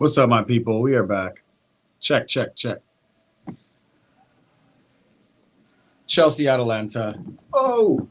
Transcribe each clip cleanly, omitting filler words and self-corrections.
What's up, my people? We are back. Check, check, check. Chelsea, Atalanta. Oh!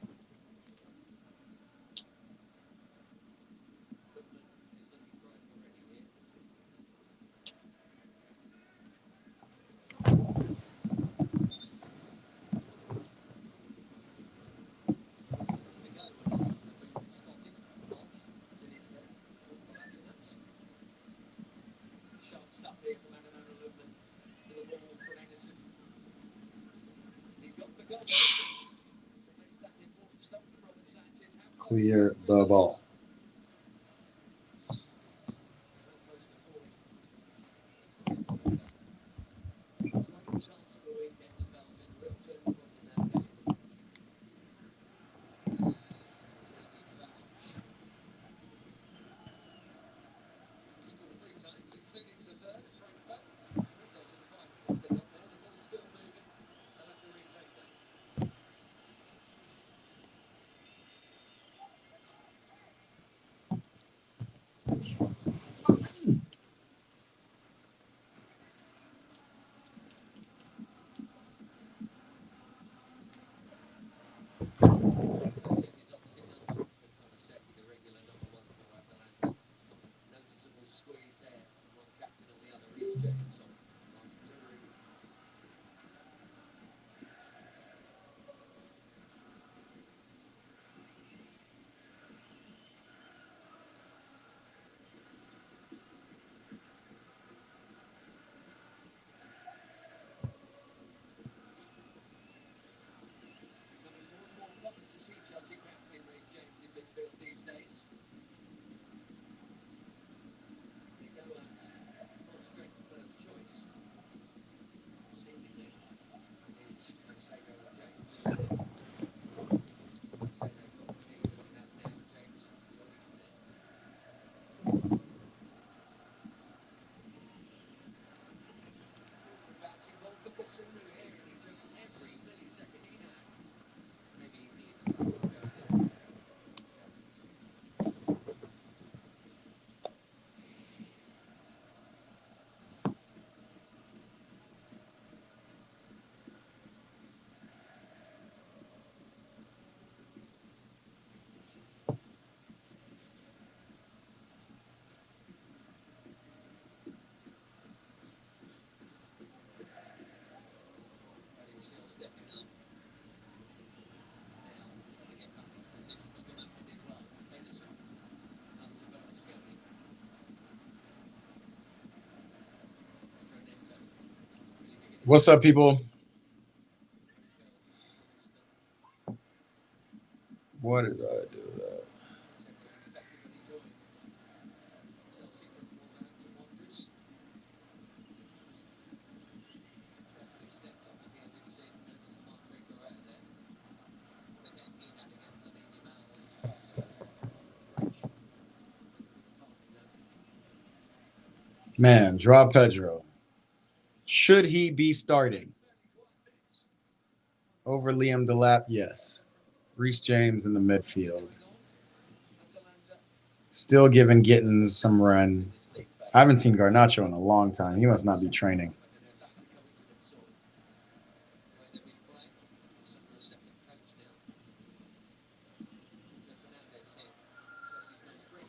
Clear the ball. What's up, people? What did I do that? Man, draw Pedro. Should he be starting over Liam Delap? Yes. Reece James in the midfield. Still giving Gittins some run. I haven't seen Garnacho in a long time. He must not be training.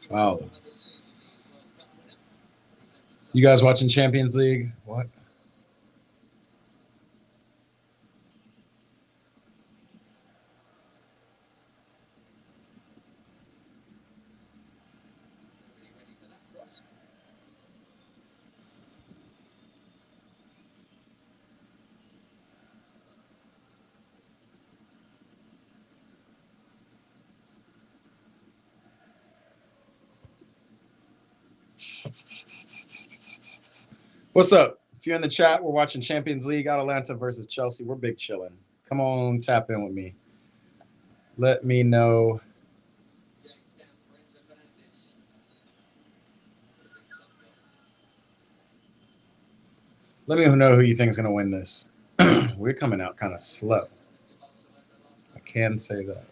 Wow. You guys watching Champions League? What? What's up? If you're in the chat, we're watching Champions League, Atalanta versus Chelsea. We're big chilling. Come on, tap in with me. Let me know. Let me know who you think is going to win this. We're coming out kind of slow. I can say that.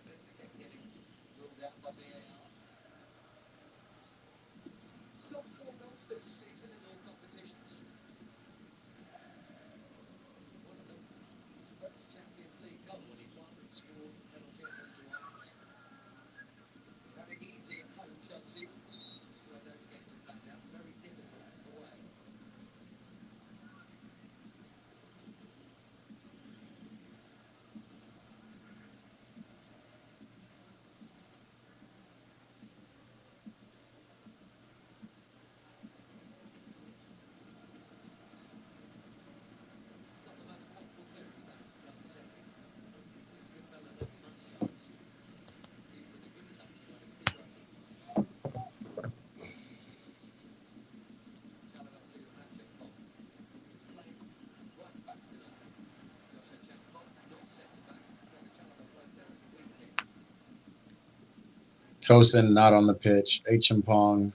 Tosin not on the pitch. H. Pong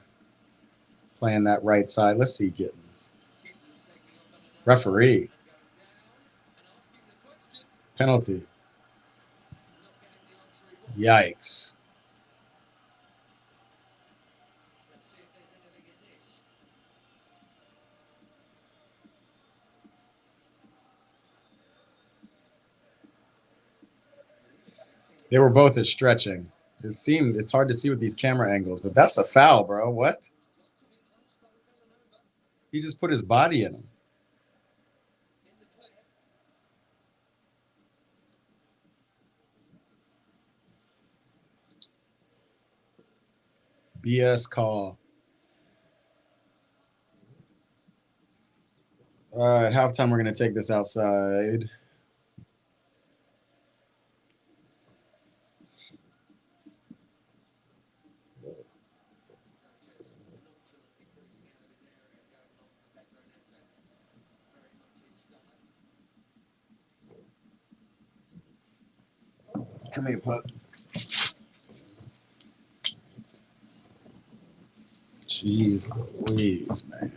playing that right side. Let's see Gittins. Referee. Penalty. Yikes. They were both at stretching. It's hard to see with these camera angles, but that's a foul, bro. What? He just put his body in him. BS call. At halftime, we're going to take this outside. Come here, pup. Jeez Louise, man.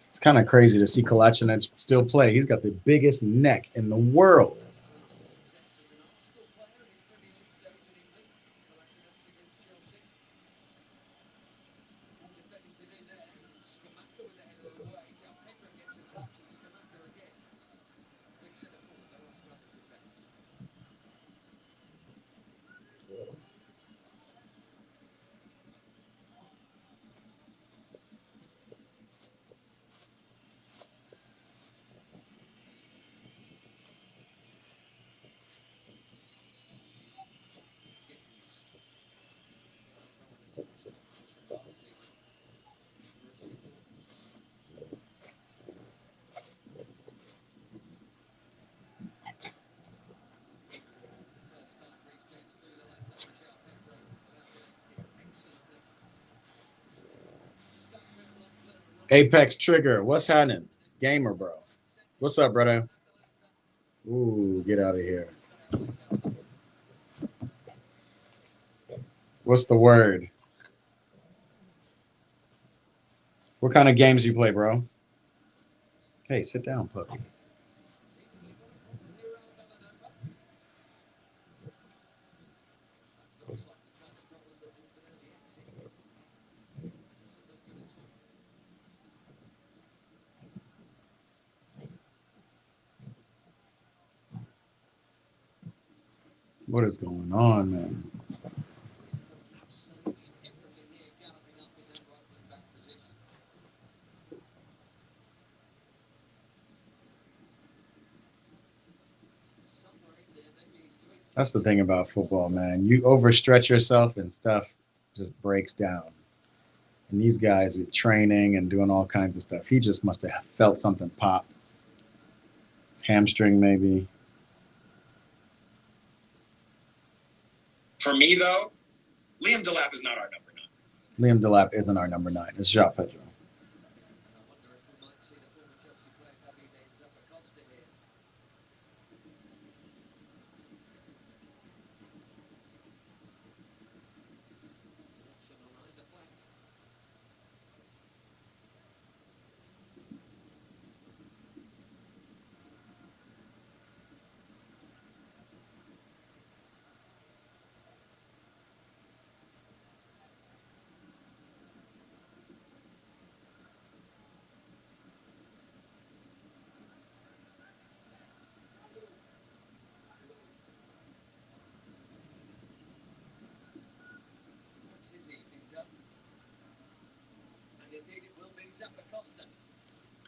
It's kind of crazy to see Kolasinac still play. He's got the biggest neck in the world. Apex Trigger, what's happening? Gamer, bro. What's up, brother? Ooh, get out of here. What's the word? What kind of games you play, bro? Hey, sit down, puppy. What is going on, man? That's the thing about football, man. You overstretch yourself and stuff just breaks down. And these guys are training and doing all kinds of stuff. He just must have felt something pop. His hamstring, maybe. For me, though, Liam Delap is not our number 9. Liam Delap isn't our number 9. It's João Pedro.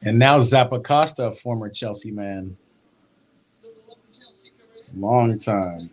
And now Zappacosta, a former Chelsea man. Long time.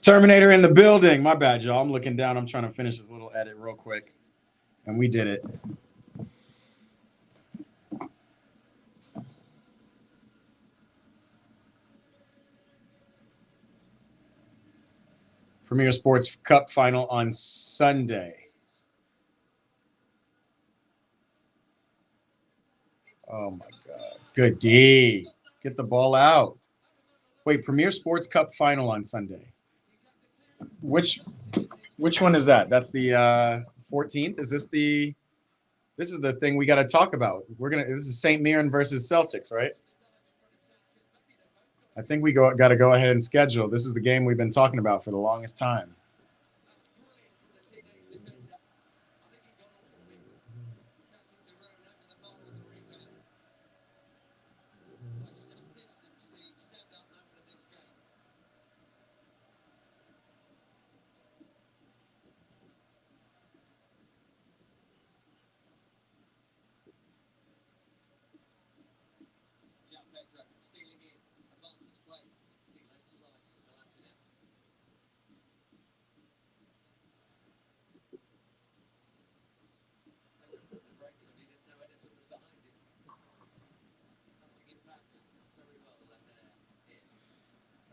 Terminator in the building. My bad, y'all. I'm looking down. I'm trying to finish this little edit real quick. And we did it. Premier Sports Cup final on Sunday. Oh my God. Good D. Get the ball out. Wait, Premier Sports Cup final on Sunday. Which one is that? That's the 14th? Is this the This is the thing we got to talk about. This is St. Mirren versus Celtics, right? I think we got to go ahead and schedule. This is the game we've been talking about for the longest time.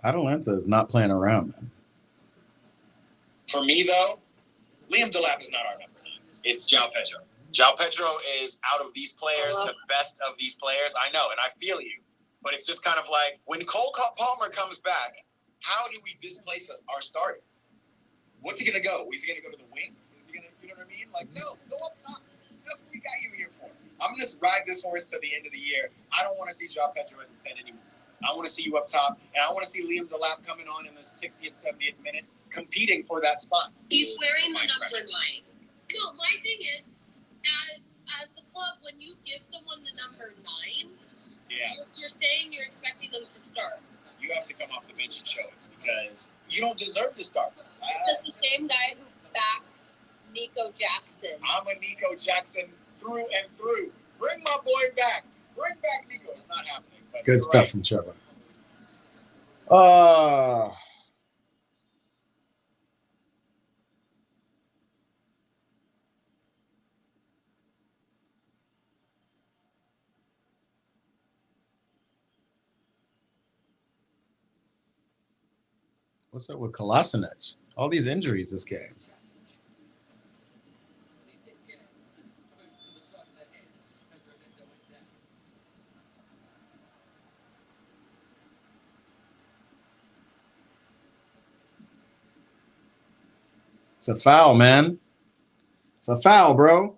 Atalanta is not playing around, man. For me, though, Liam Delap is not our number 9. It's João Pedro. João Pedro is out of these players, the best of these players. I know, and I feel you. But it's just kind of like, when Cole Palmer comes back, how do we displace our starter? What's he going to go? Is he going to go to the wing? Is he going to, you know what I mean? Like, no, go up top. That's what we got you here for. I'm going to ride this horse to the end of the year. I don't want to see João Pedro at the 10 anymore. I want to see you up top, and I want to see Liam Delap coming on in the 60th, 70th minute, competing for that spot. He's wearing the number 9. No, my thing is, as the club, when you give someone the number 9, you're saying you're expecting them to start. You have to come off the bench and show it, because you don't deserve to start. It's just the same guy who backs Nico Jackson. I'm a Nico Jackson through and through. Bring my boy back. Bring back Nico. It's not happening. Good stuff from Trevor. What's up with Kolasinac? All these injuries this game. It's a foul, man. It's a foul, bro.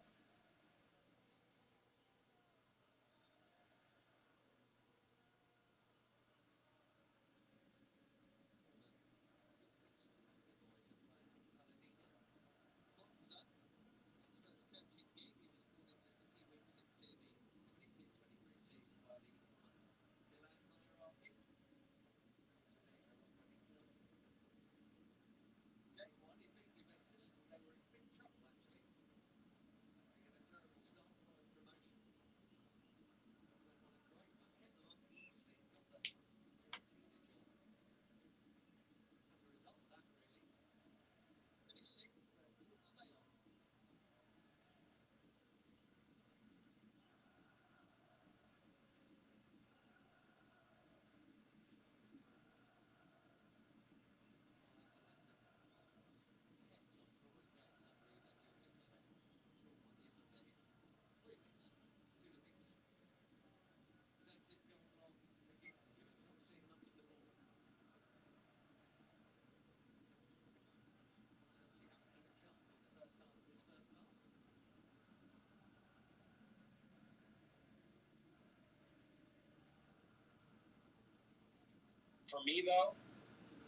For me, though,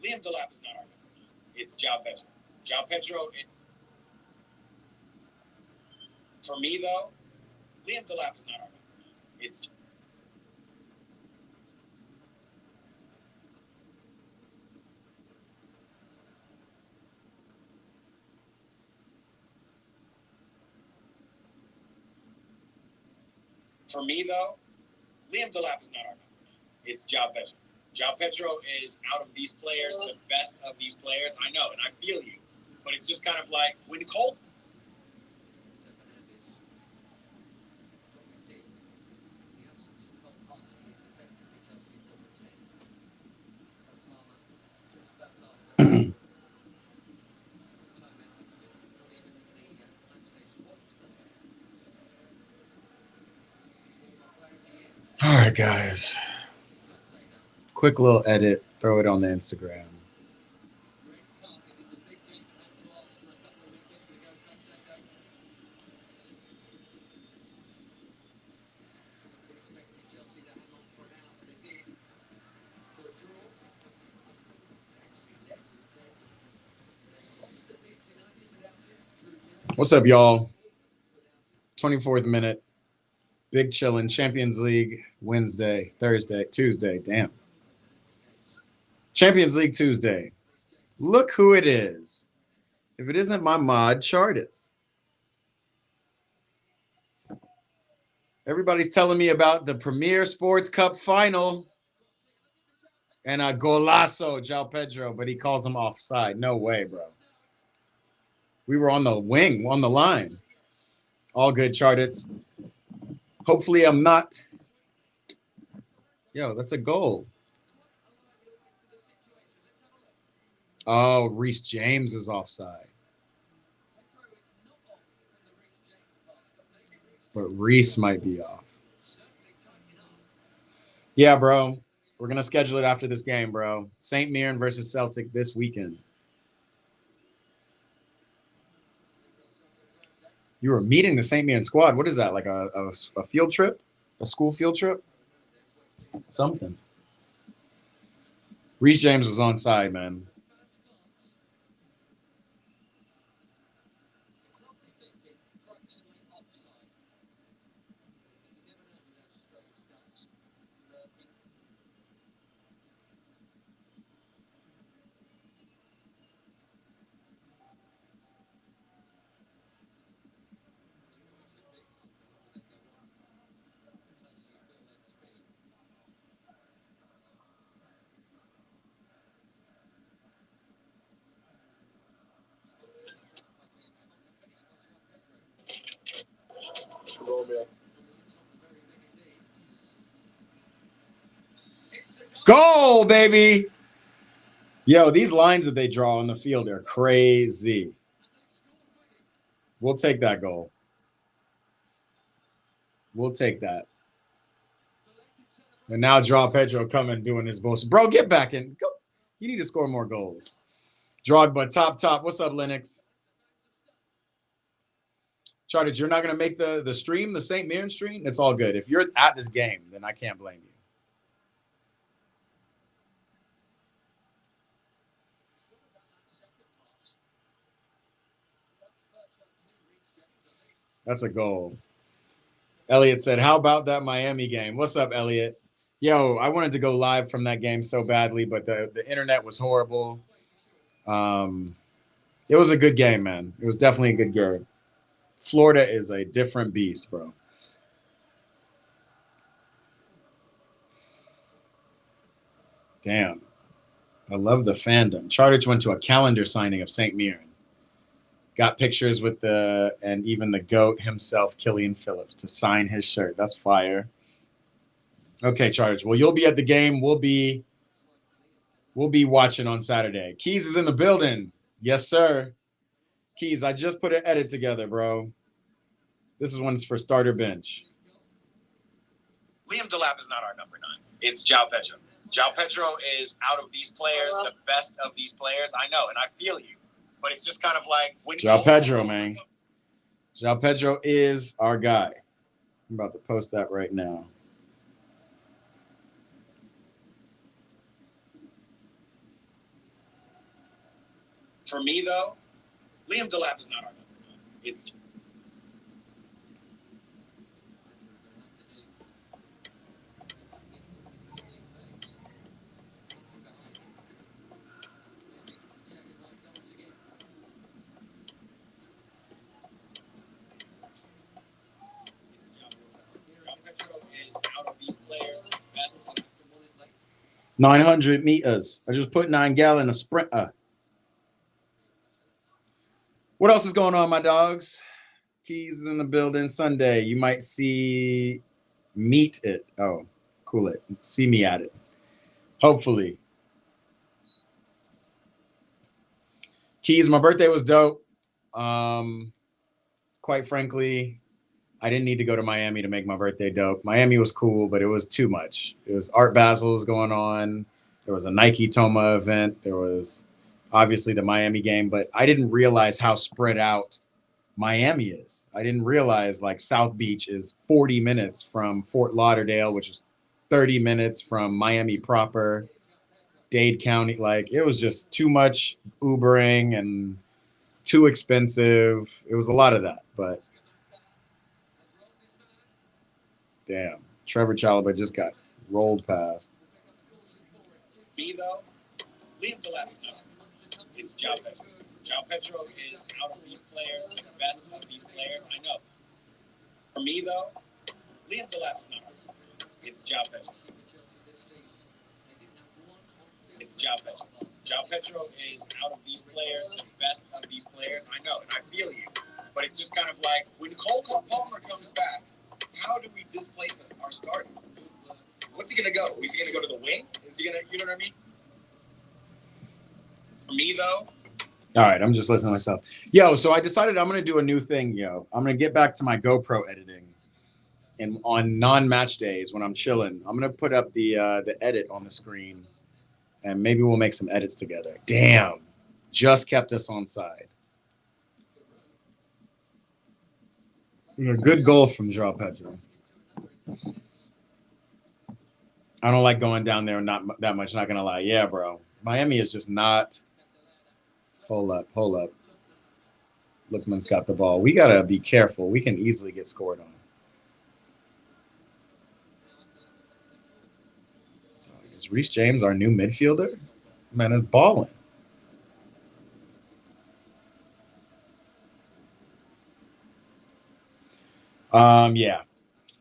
Liam Delap is not our number 9. It's João Pedro. João Pedro. For me, though, Liam Delap is not our number 9. It's For me, though, Liam Delap is not our number 9. It's João Pedro. João Pedro is, out of these players, the best of these players. I know, and I feel you. But it's just kind of like when Cole. All right, guys. Quick little edit. Throw it on the Instagram. What's up, y'all? 24th minute. Big chillin'. Champions League Wednesday, Thursday, Tuesday. Damn. Champions League Tuesday. Look who it is. If it isn't my mod, Chartits. Everybody's telling me about the Premier Sports Cup final and a golazo, João Pedro, but he calls him offside. No way, bro. We were on the wing, on the line. All good, Chartits. Hopefully I'm not. Yo, that's a goal. Oh, Reece James is offside. But Reece might be off. Yeah, bro. We're going to schedule it after this game, bro. St. Mirren versus Celtic this weekend. You were meeting the St. Mirren squad. What is that, like a field trip? A school field trip? Something. Reece James was on side, man. Goal, baby. Yo, these lines that they draw on the field are crazy. We'll take that goal. We'll take that. And now João Pedro coming doing his bullshit. Bro, get back in. Go. You need to score more goals. Drogba, top. What's up, Lennox? Charters, you're not going to make the stream, the St. Mirren stream? It's all good. If you're at this game, then I can't blame you. That's a goal. Elliot said, how about that Miami game? What's up, Elliot? Yo, I wanted to go live from that game so badly, but the internet was horrible. It was a good game, man. It was definitely a good game. Florida is a different beast, bro. Damn. I love the fandom. Charters went to a calendar signing of St. Mirren. Got pictures with and even the GOAT himself, Killian Phillips, to sign his shirt. That's fire. Okay, Charters. Well, you'll be at the game. We'll be watching on Saturday. Keys is in the building. Yes, sir. Keys, I just put an edit together, bro. This is one's for starter bench. Liam Delap is not our number 9. It's João Pedro. João Pedro is, out of these players, the best of these players. I know, and I feel you. But it's just kind of like when João Pedro, man. João Pedro is our guy. I'm about to post that right now. For me, though, Liam Delap is not our number 9. It's João Pedro is out of these players the best. 900 meters. I just put 9 gal in a sprinter. What else is going on, my dogs? Keys is in the building Sunday. You might see meet it. Oh, cool it. See me at it. Hopefully. Keys, my birthday was dope. Quite frankly, I didn't need to go to Miami to make my birthday dope. Miami was cool, but it was too much. It was Art Basil's going on. There was a Nike Toma event. There was obviously the Miami game, but I didn't realize how spread out Miami is. I didn't realize like South Beach is 40 minutes from Fort Lauderdale, which is 30 minutes from Miami proper, Dade County. Like it was just too much Ubering and too expensive. It was a lot of that, but damn, Trevor Chalobah just got rolled past. Me, though, Liam Delap is not. It's João Pedro. João Pedro is out of these players the best of these players. I know. For me, though, Liam Delap is not. It's João Pedro. It's João Pedro. João Pedro is out of these players the best of these players. I know, and I feel you. But it's just kind of like when Cole Palmer comes back, how do we displace our starter? What's he going to go? Is he going to go to the wing? Is he going to, you know what I mean? For me, though. All right, I'm just listening to myself. Yo, so I decided I'm going to do a new thing, yo. I'm going to get back to my GoPro editing. And on non-match days when I'm chilling, I'm going to put up the edit on the screen. And maybe we'll make some edits together. Damn. Just kept us on side. A good goal from João Pedro. I don't like going down there not that much, not going to lie. Yeah, bro. Miami is just not. Hold up. Lookman's got the ball. We got to be careful. We can easily get scored on. Is Reece James our new midfielder? Man, it's balling. Yeah.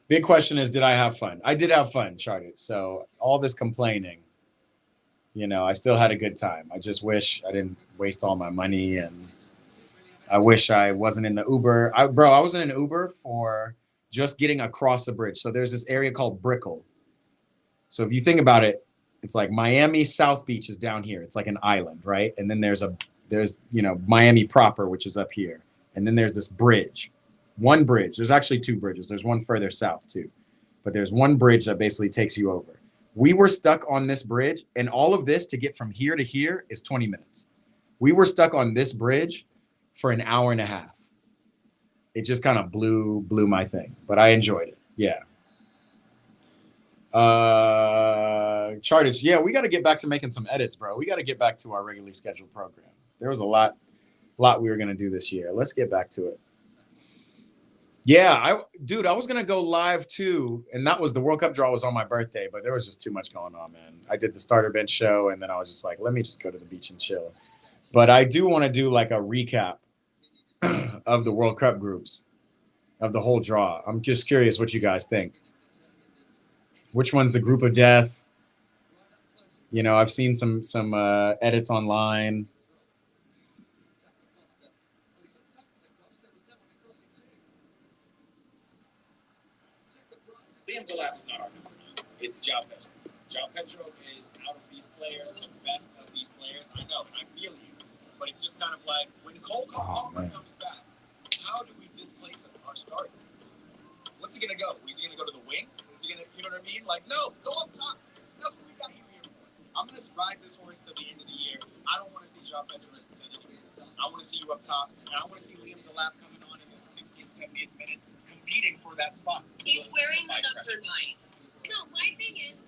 Big question is, did I have fun? I did have fun, Charted. So all this complaining, you know, I still had a good time. I just wish I didn't waste all my money, and I wish I wasn't in the Uber. I was in an Uber for just getting across the bridge. So there's this area called Brickell. So if you think about it, it's like Miami South Beach is down here. It's like an island, right? And then there's Miami proper, which is up here. And then there's this bridge. One bridge. There's actually 2 bridges. There's one further south too. But there's one bridge that basically takes you over. We were stuck on this bridge, and all of this to get from here to here is 20 minutes. We were stuck on this bridge for an hour and a half. It just kind of blew my thing, but I enjoyed it. Yeah. Chartage. Yeah, we got to get back to making some edits, bro. We got to get back to our regularly scheduled program. There was a lot we were going to do this year. Let's get back to it. Yeah, I was going to go live too. And that was the World Cup draw was on my birthday, but there was just too much going on, man. I did the starter bench show, and then I was just like, let me just go to the beach and chill. But I do want to do like a recap of the World Cup groups, of the whole draw. I'm just curious what you guys think. Which one's the group of death? You know, I've seen some edits online. Liam Delap is not our number 9. It's João Pedro. João Pedro is out of these players the best of these players. I know, and I feel you. But it's just kind of like when Cole Palmer comes back, how do we displace our starter? What's he going to go? Is he going to go to the wing? Is he going to, you know what I mean? Like, no, go up top. That's what we got you here for. I'm going to ride this horse till the end of the year. I don't want to see João Pedro at the 10th. I want to see you up top. And I want to see Liam Delap coming on in the 60th, 70th minute, competing for that spot. He's wearing the number 9. No, my thing is,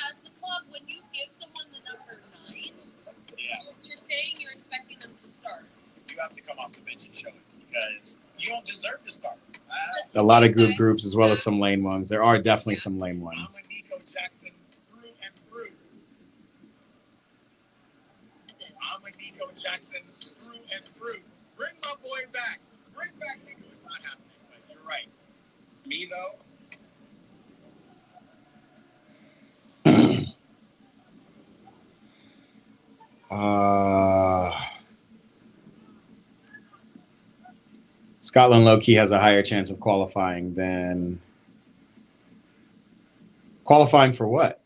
as the club, when you give someone the number 9, you're saying you're expecting A lot of good groups as well as some lane ones. There are definitely some lane ones. I'm a Nico Jackson through and through. I'm a Nico Jackson through and through. Bring my boy back. Bring back Nico. It's not happening, but you're right. Me, though, Scotland low-key has a higher chance of qualifying than qualifying for what?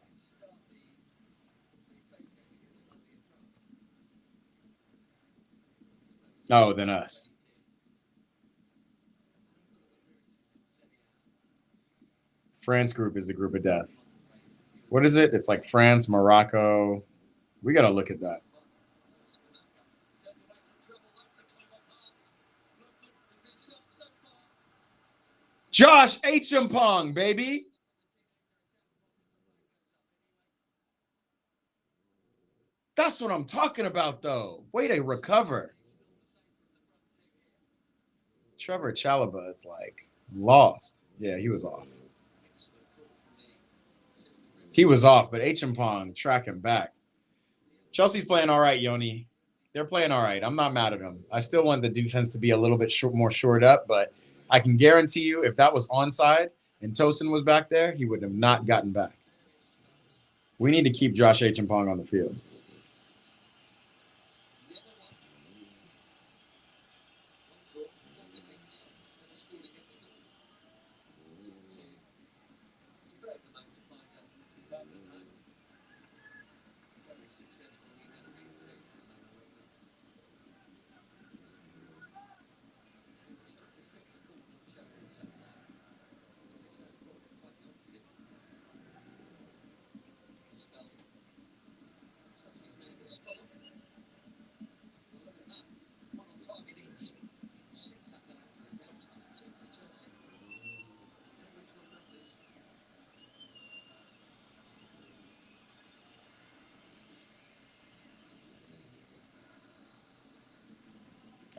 Oh, than us. France group is a group of death. What is it? It's like France, Morocco. We got to look at that. Josh H-Pong, baby. That's what I'm talking about, though. Way to recover. Trevor Chalaba is like lost. Yeah, he was off. He was off, but H-Pong tracking back. Chelsea's playing all right, Yoni. They're playing all right. I'm not mad at them. I still want the defense to be a little bit more shored up, but I can guarantee you if that was onside and Tosin was back there, he would have not gotten back. We need to keep Josh H-Pong on the field.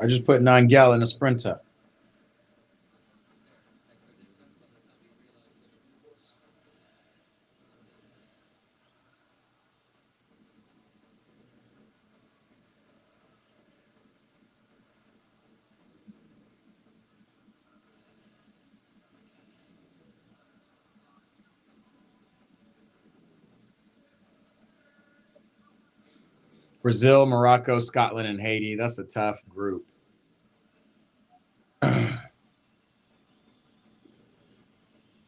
I just put Nangel in a sprinter. Brazil, Morocco, Scotland, and Haiti. That's a tough group.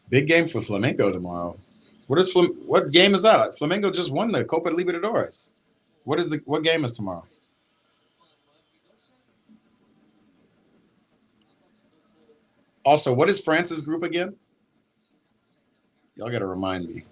Big game for Flamengo tomorrow. What game is that? Flamengo just won the Copa Libertadores. What game is tomorrow? Also, what is France's group again? Y'all got to remind me.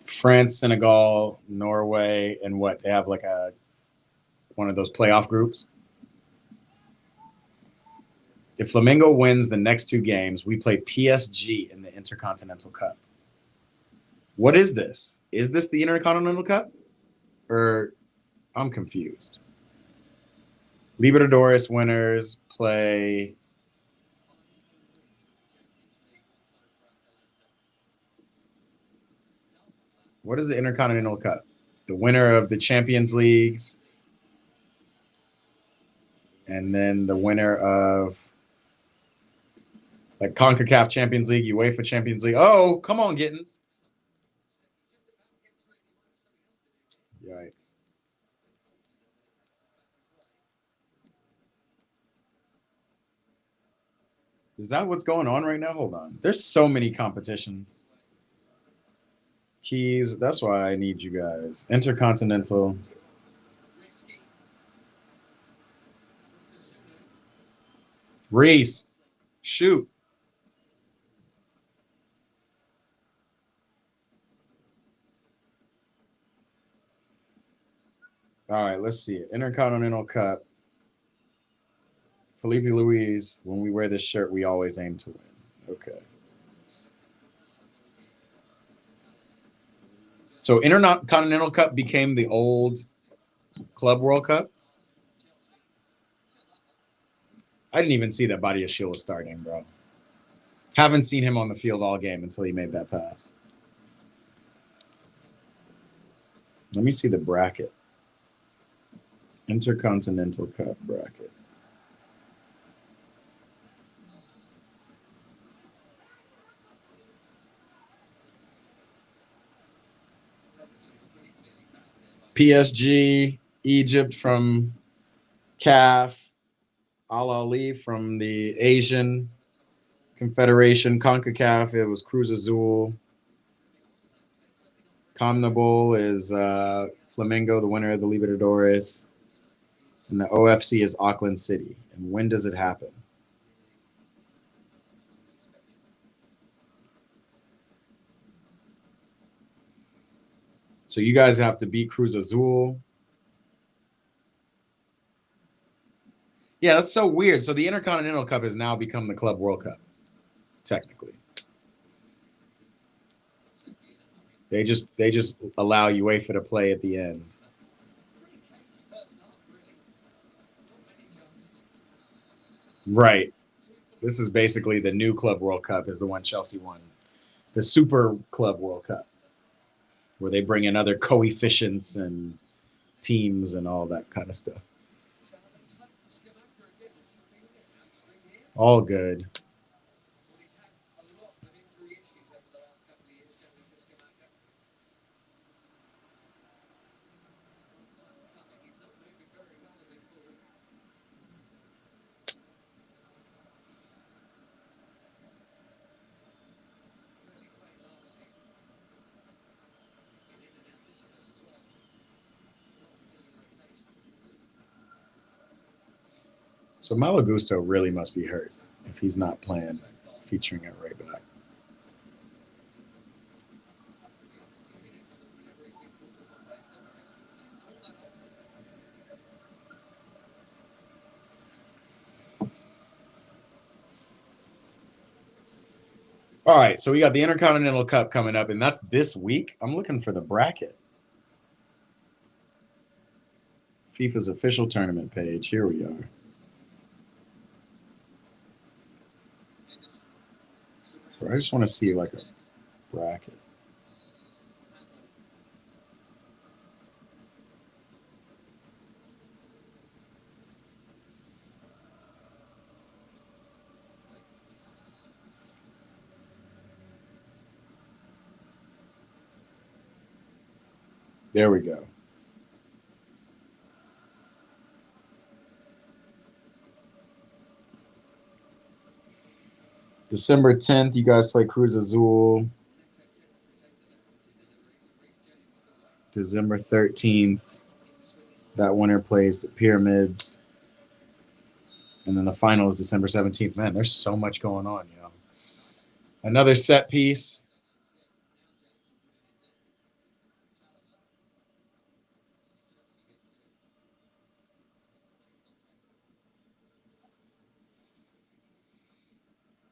France, Senegal, Norway, and what? They have like one of those playoff groups. If Flamengo wins the next two games, we play PSG in the Intercontinental Cup. What is this? Is this the Intercontinental Cup? Or I'm confused. Libertadores winners play. What is the Intercontinental Cup? The winner of the Champions Leagues, and then the winner of like CONCACAF Champions League, UEFA Champions League. Oh, come on, Gittins. Yikes. Is that what's going on right now? Hold on. There's so many competitions. Keys. That's why I need you guys. Intercontinental. Reese. Shoot. All right, let's see it. Intercontinental Cup. Felipe Luis, when we wear this shirt, we always aim to win. Okay. So Intercontinental Cup became the old Club World Cup? I didn't even see that Badia Shield was starting, bro. Haven't seen him on the field all game until he made that pass. Let me see the bracket. Intercontinental Cup bracket. PSG, Egypt from CAF, Al Ali from the Asian Confederation, CONCACAF, it was Cruz Azul. CONMEBOL is Flamengo, the winner of the Libertadores. And the OFC is Auckland City. And when does it happen? So you guys have to beat Cruz Azul. Yeah, that's so weird. So the Intercontinental Cup has now become the Club World Cup, technically. They just allow UEFA to play at the end. Right. This is basically the new Club World Cup is the one Chelsea won. The Super Club World Cup, where they bring in other coefficients and teams and all that kind of stuff. All good. So Malo Gusto really must be hurt if he's not playing, featuring at right back. All right, so we got the Intercontinental Cup coming up, and that's this week. I'm looking for the bracket. FIFA's official tournament page. Here we are. So I just want to see like a bracket. There we go. December 10th, you guys play Cruz Azul. December 13th, that winner plays the Pyramids. And then the final is December 17th. Man, there's so much going on, yo. Another set piece.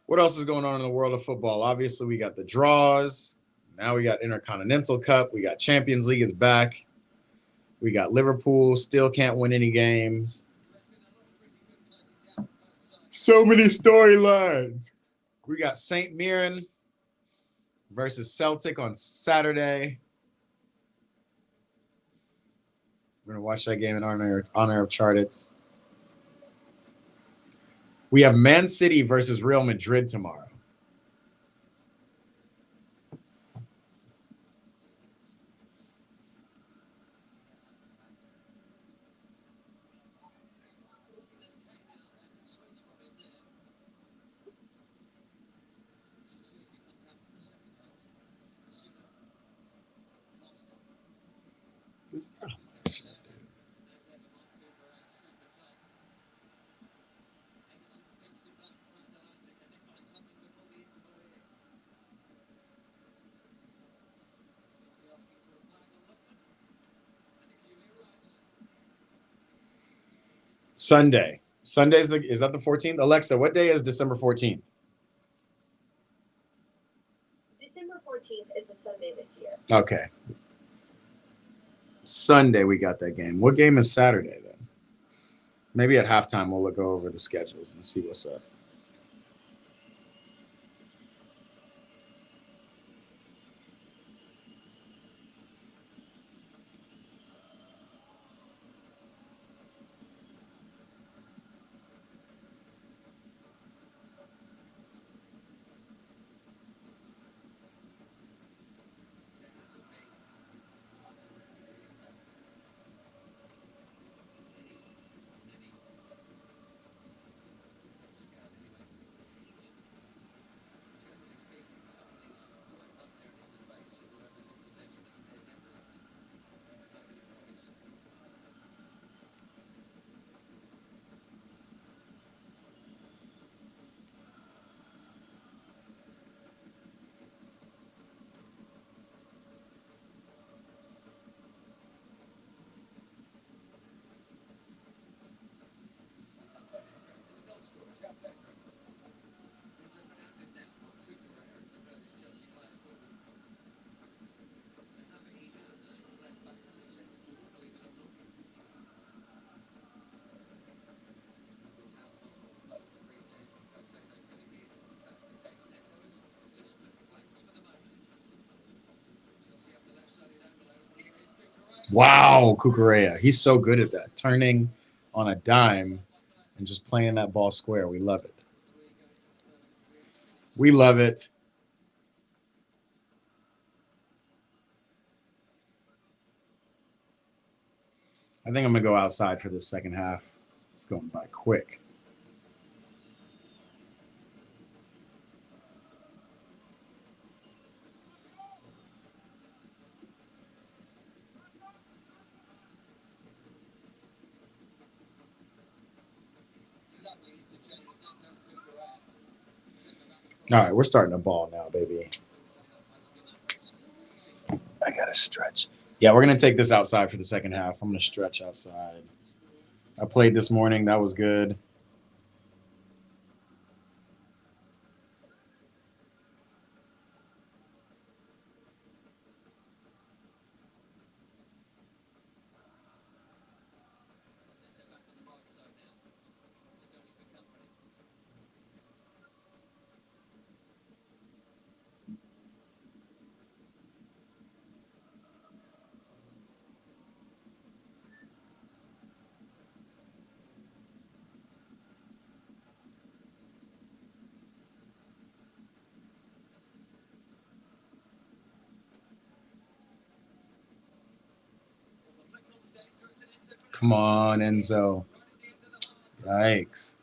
What else is going on in the world of football? Obviously, we got the draws. Now we got Intercontinental Cup. We got Champions League is back. We got Liverpool, still can't win any games. So many storylines. We got St. Mirren versus Celtic on Saturday. We're going to watch that game in honor of Chartits. We have Man City versus Real Madrid tomorrow. Sunday. Sunday's is that the 14th? Alexa, what day is December 14th? December 14th is a Sunday this year. Okay. Sunday we got that game. What game is Saturday then? Maybe at halftime we'll go over the schedules and see what's up. Wow, Cucurella. He's so good at that. Turning on a dime and just playing that ball square. We love it. We love it. I think I'm going to go outside for this second half. It's going by quick. All right, we're starting to ball now, baby. I got to stretch. Yeah, we're going to take this outside for the second half. I'm going to stretch outside. I played this morning. That was good. Come on, Enzo. Yikes.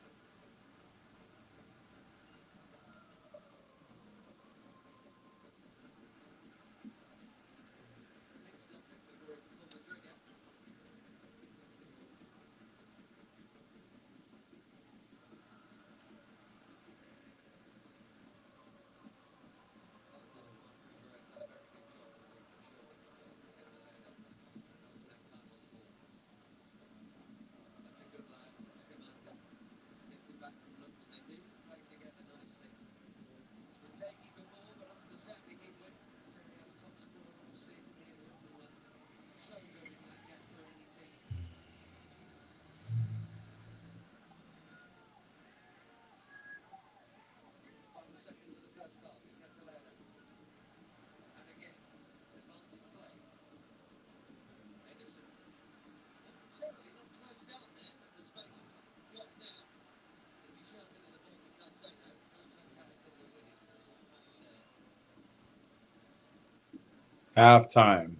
Halftime.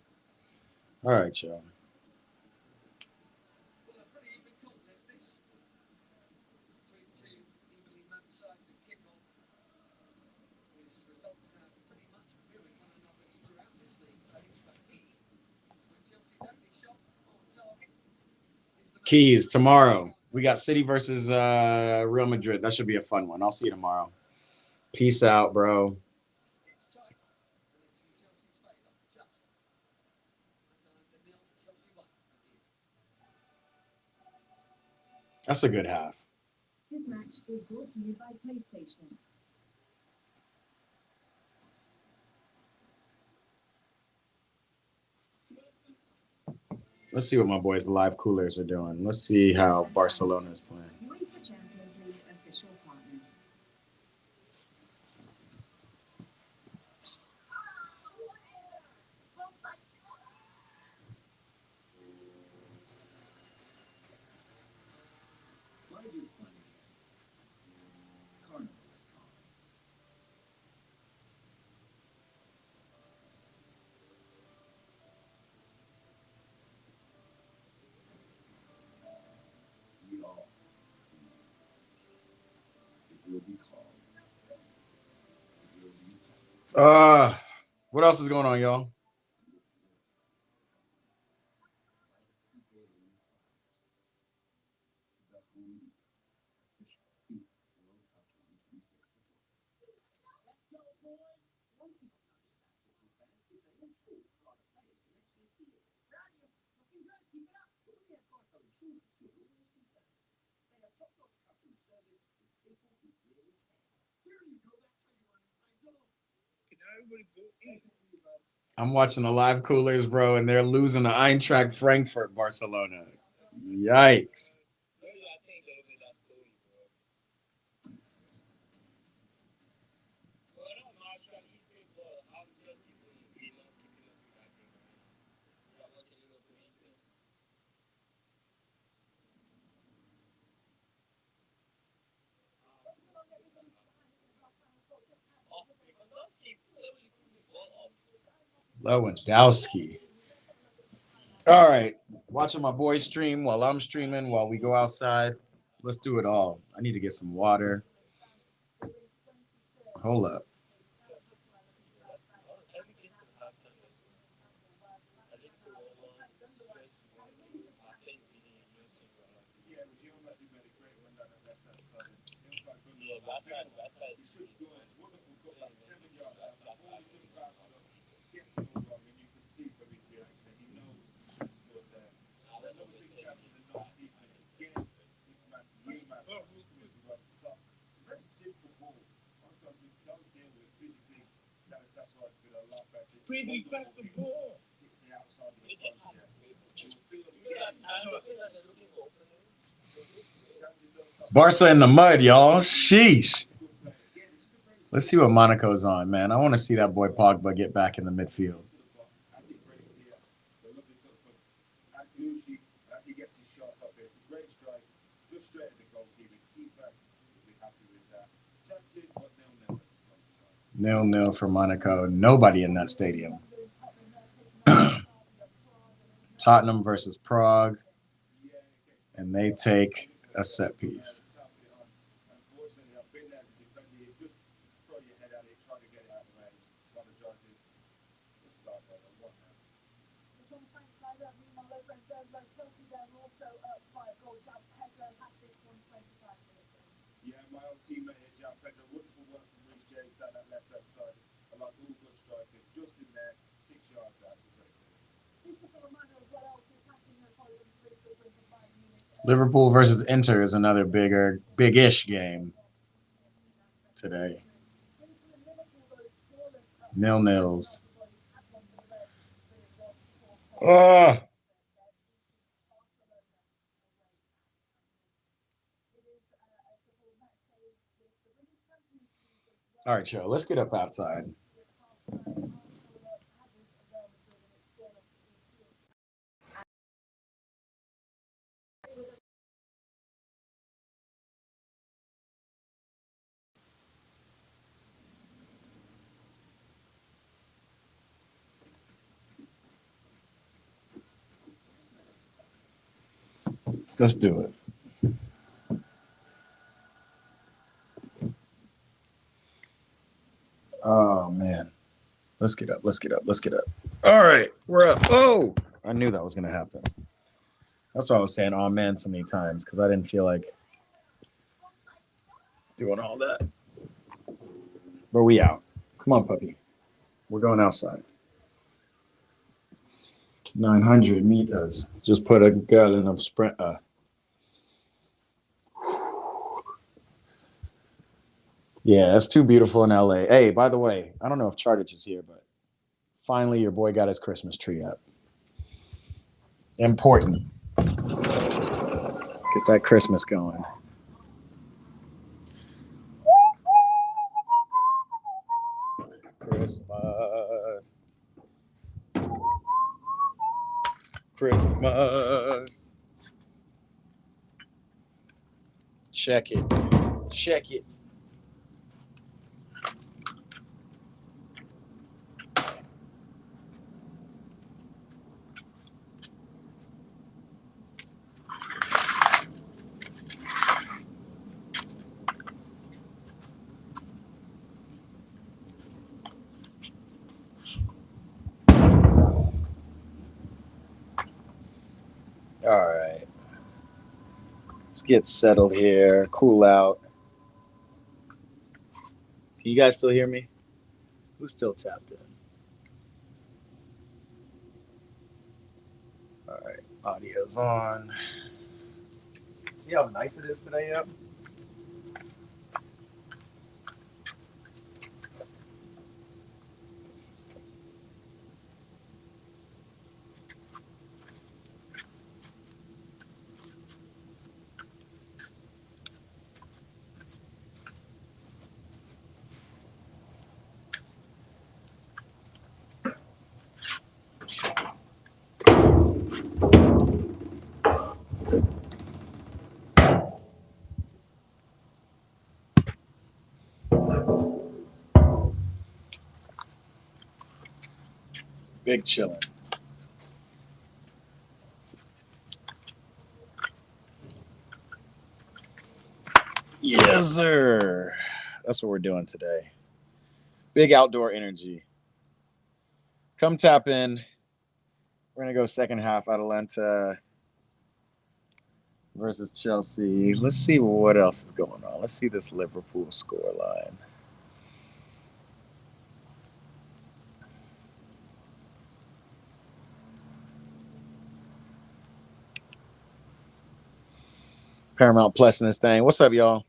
All right, y'all. Keys tomorrow. We got City versus Real Madrid. That should be a fun one. I'll see you tomorrow. Peace out, bro. That's a good half. This match is brought to you by PlayStation. Let's see what my boys live coolers are doing. Let's see how Barcelona is playing. UEFA Champions League official partners. Uh, what else is going on, y'all? I'm watching the live coolers, bro, and they're losing to Eintracht Frankfurt, Barcelona. Yikes. Lewandowski. All right. Watching my boys stream while I'm streaming, while we go outside. Let's do it all. I need to get some water. Hold up. Barca in the mud, y'all. Sheesh. Let's see what Monaco's on, man. I want to see that boy Pogba get back in the midfield. Nil for Monaco. Nobody in that stadium. Tottenham versus Prague, and they take a set piece. Liverpool versus Inter is another big-ish game today. 0-0s. Oh. All right, Joe, let's get up outside. Let's do it. Oh man. Let's get up. Let's get up. Let's get up. All right. We're up. Oh, I knew that was gonna happen. That's why I was saying oh man so many times, because I didn't feel like doing all that. But we out. Come on, puppy. We're going outside. 900 meters. Just put a gallon of sprint. Yeah, it's too beautiful in LA. Hey, by the way, I don't know if Chartage is here, but finally your boy got his Christmas tree up. Important. Get that Christmas going. Christmas. Christmas. Check it. Check it. All right. Let's get settled here. Cool out. Can you guys still hear me? Who's still tapped in? All right. Audio's on. See how nice it is today, yo? Big chillin'. Yes, sir. That's what we're doing today. Big outdoor energy. Come tap in. We're going to go second half Atalanta versus Chelsea. Let's see what else is going on. Let's see this Liverpool score line. Paramount Plus in this thing. What's up, y'all?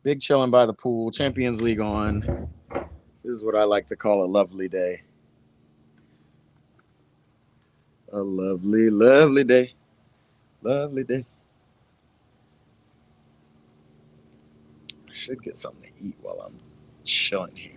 Big chilling by the pool. Champions League on. This is what I like to call a lovely day. A lovely, lovely day. Lovely day. I should get something to eat while I'm chilling here.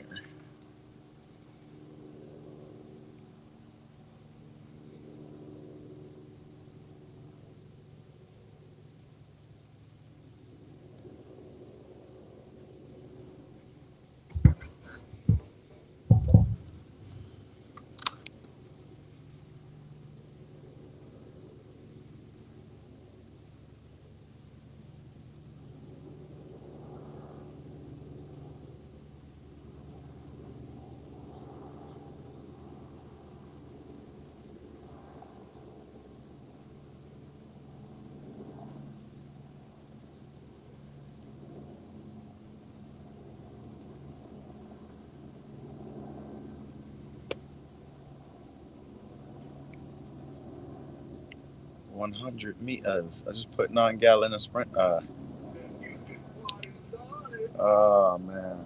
$100 meters. I just put 9 gallon a sprint. Oh man,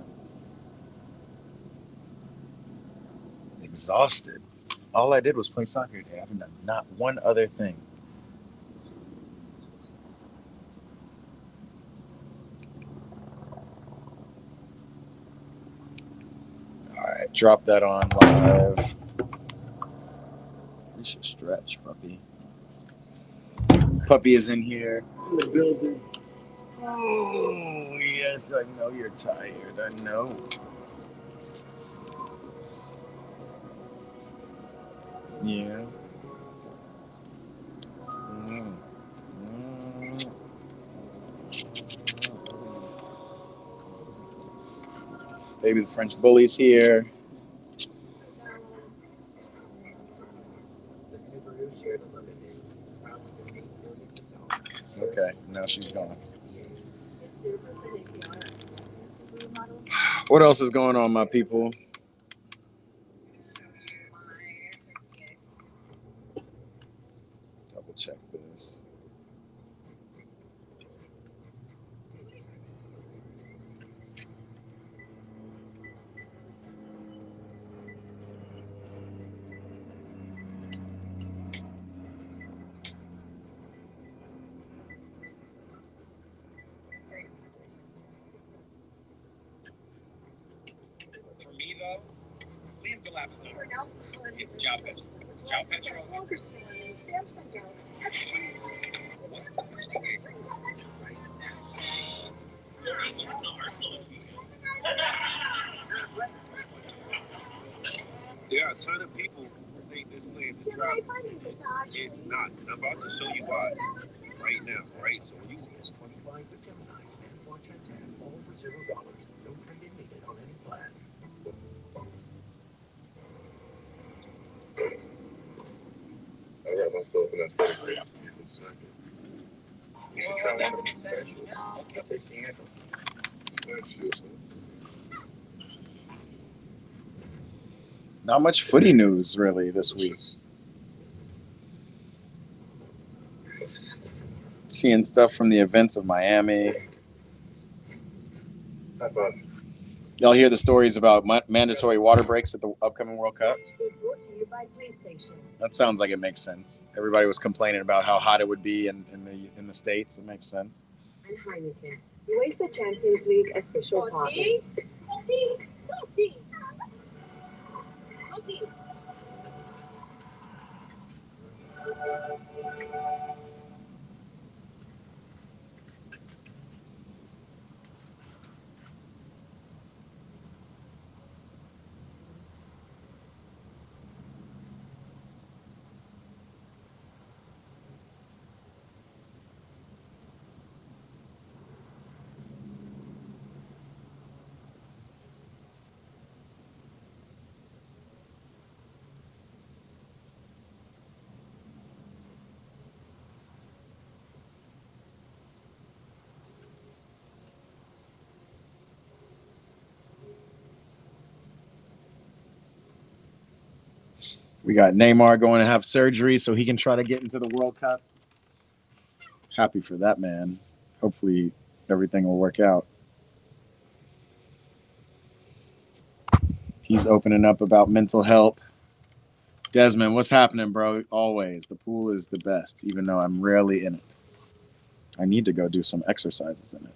exhausted. All I did was play soccer today. I haven't done not one other thing. All right, drop that on live. We should stretch, puppy. Puppy is in here in the building. Oh yes, I know you're tired. I know. Yeah. Mm. Maybe the French bully's here. Okay, now she's gone. What else is going on, my people? Double check this. For me, though, Liam Delap is number one. It's João Pedro. João Pedro. What's the first game? There are a ton of people who think this play is a drop. It's not. And I'm about to show you why right now, right? So when you I got my stuff and that's pretty great. Not much footy news really this week. Seeing stuff from the events of Miami. Y'all hear the stories about mandatory water breaks at the upcoming World Cup? That sounds like it makes sense. Everybody was complaining about how hot it would be in the States. It makes sense. And Heineken, UEFA Champions League official partner. We got Neymar going to have surgery so he can try to get into the World Cup. Happy for that man. Hopefully everything will work out. He's opening up about mental health. Desmond, what's happening, bro? Always. The pool is the best, even though I'm rarely in it. I need to go do some exercises in it.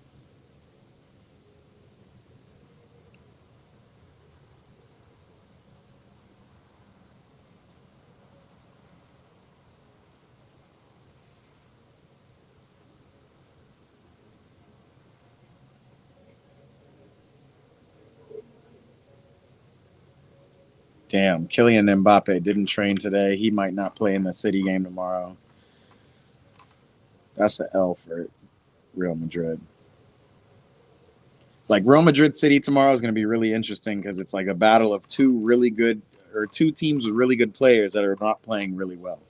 Damn, Kylian Mbappe didn't train today. He might not play in the City game tomorrow. That's an L for Real Madrid. Like Real Madrid City tomorrow is going to be really interesting because it's like a battle of two teams with really good players that are not playing really well.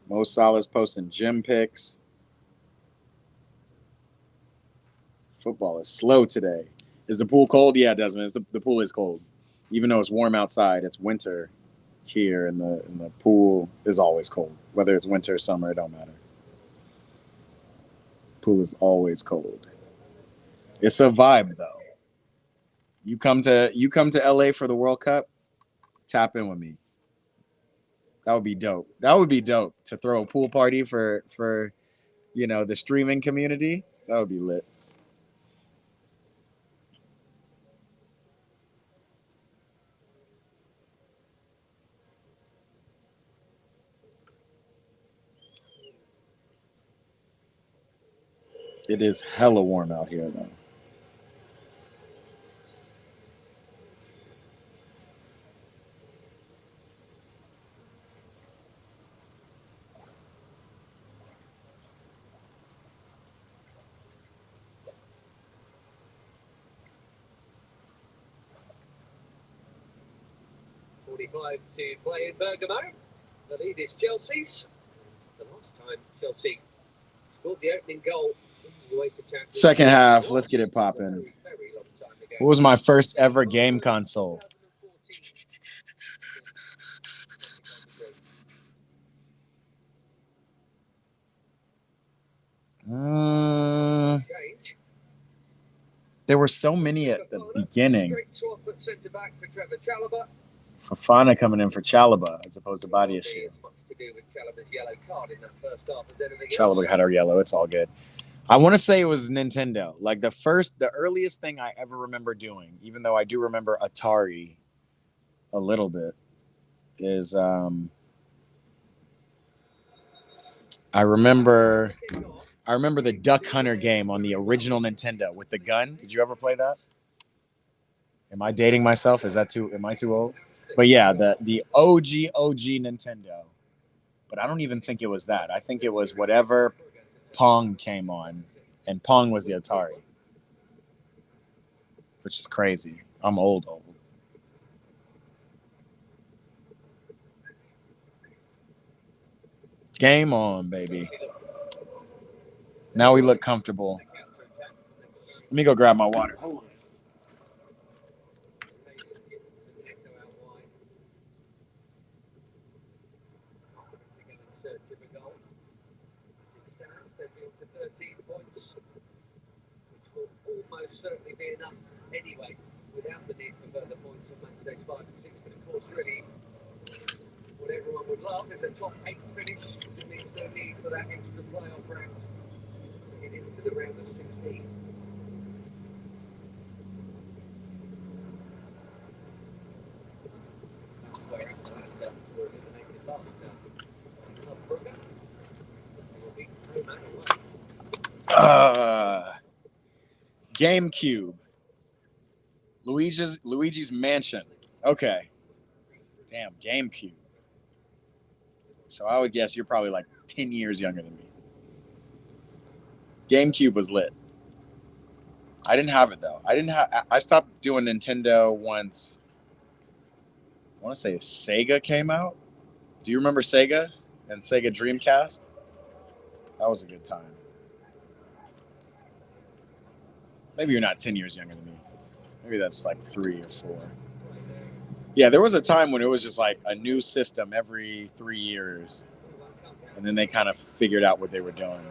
Mo Salah's posting gym pics. Football is slow today. Is the pool cold? Yeah, Desmond. The pool is cold. Even though it's warm outside, it's winter here, and the pool is always cold. Whether it's winter or summer, it don't matter. Pool is always cold. It's a vibe though. You come to LA for the World Cup, tap in with me. That would be dope. That would be dope to throw a pool party for the streaming community. That would be lit. It is hella warm out here, though. .45 to play in Bergamo. The lead is Chelsea's. The last time Chelsea scored the opening goal in the UEFA Champions League. Second half, let's get it popping. What was my first ever game console? There were so many at the beginning. Fofana coming in for Chalobah as opposed to Badiashile. Chalobah had our yellow. It's all good. I want to say it was Nintendo. Like the earliest thing I ever remember doing, even though I do remember Atari a little bit, is I remember the Duck Hunter game on the original Nintendo with the gun. Did you ever play that? Am I dating myself? Am I too old? But yeah, the OG Nintendo. But I don't even think it was that. I think it was whatever Pong came on, and Pong was the Atari, which is crazy. I'm old. Game on, baby. Now we look comfortable. Let me go grab my water. Hold on. Almost certainly be enough anyway, without the need for further points on Wednesdays 5 and 6. But of course, really, what everyone would love is a top 8 finish. It means no need for that extra playoff round to get into the round of 16. That's where Atalanta were eliminated last term. Club Brugge will be no matter what. GameCube. Luigi's Mansion. Okay. Damn, GameCube. So I would guess you're probably like 10 years younger than me. GameCube was lit. I didn't have it though. I stopped doing Nintendo once. I want to say Sega came out. Do you remember Sega and Sega Dreamcast? That was a good time. Maybe you're not 10 years younger than me. Maybe that's like 3 or 4. Yeah, there was a time when it was just like a new system every 3 years. And then they kind of figured out what they were doing.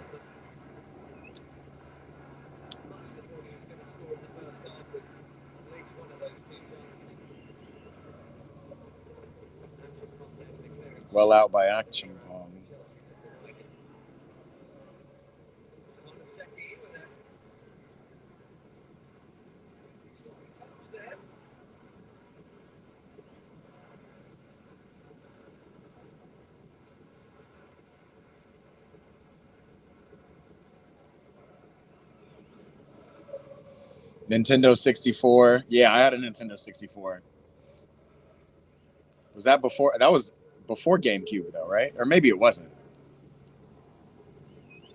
Well out by Action Pong. Nintendo 64. Yeah, I had a Nintendo 64. Was that before? That was before GameCube, though, right? Or maybe it wasn't.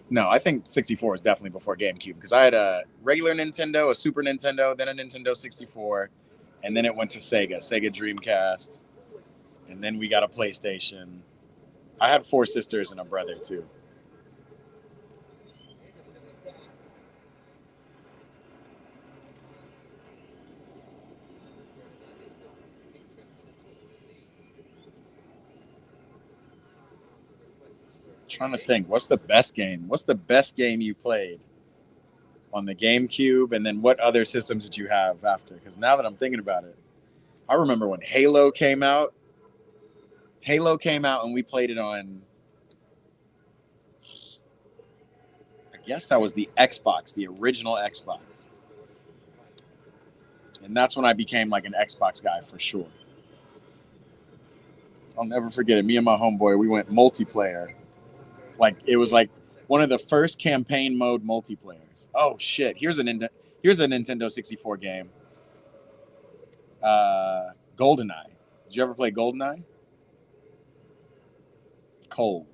No, I think 64 is definitely before GameCube because I had a regular Nintendo, a Super Nintendo, then a Nintendo 64, and then it went to Sega Dreamcast, and then we got a PlayStation. I had 4 sisters and a brother, too. Trying to think, what's the best game? What's the best game you played on the GameCube? And then what other systems did you have after? Because now that I'm thinking about it, I remember when Halo came out. Halo came out and we played it on, I guess that was the Xbox, the original Xbox. And that's when I became like an Xbox guy for sure. I'll never forget it. Me and my homeboy, we went multiplayer. Like it was like One of the first campaign mode multiplayers. Oh shit! Here's a Nintendo 64 game. GoldenEye. Did you ever play GoldenEye? Cold.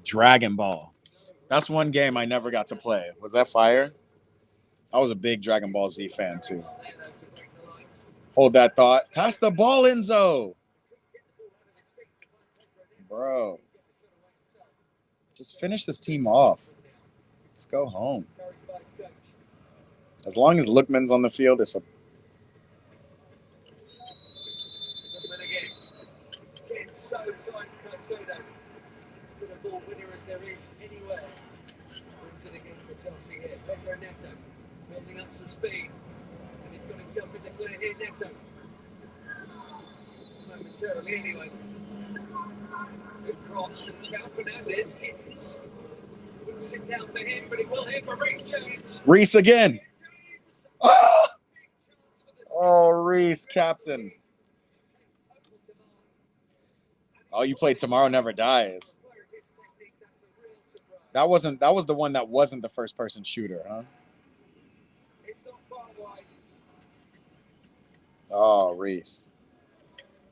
Dragon Ball. That's one game I never got to play. Was that fire? I was a big Dragon Ball Z fan too. Hold that thought. Pass the ball, Enzo. Bro. Just finish this team off. Let's go home. As long as Lookman's on the field, it's a building up some speed, and he's got himself in the clear here, Neto. Momentarily, anyway. Good cross, and Cal Fernandez hits. Wouldn't sit down for him, but he will hit for Reece James. Reece again. Oh, oh Reece, captain. Oh, you played Tomorrow Never Dies. That was the one that wasn't the first person shooter, huh? Oh, Reece.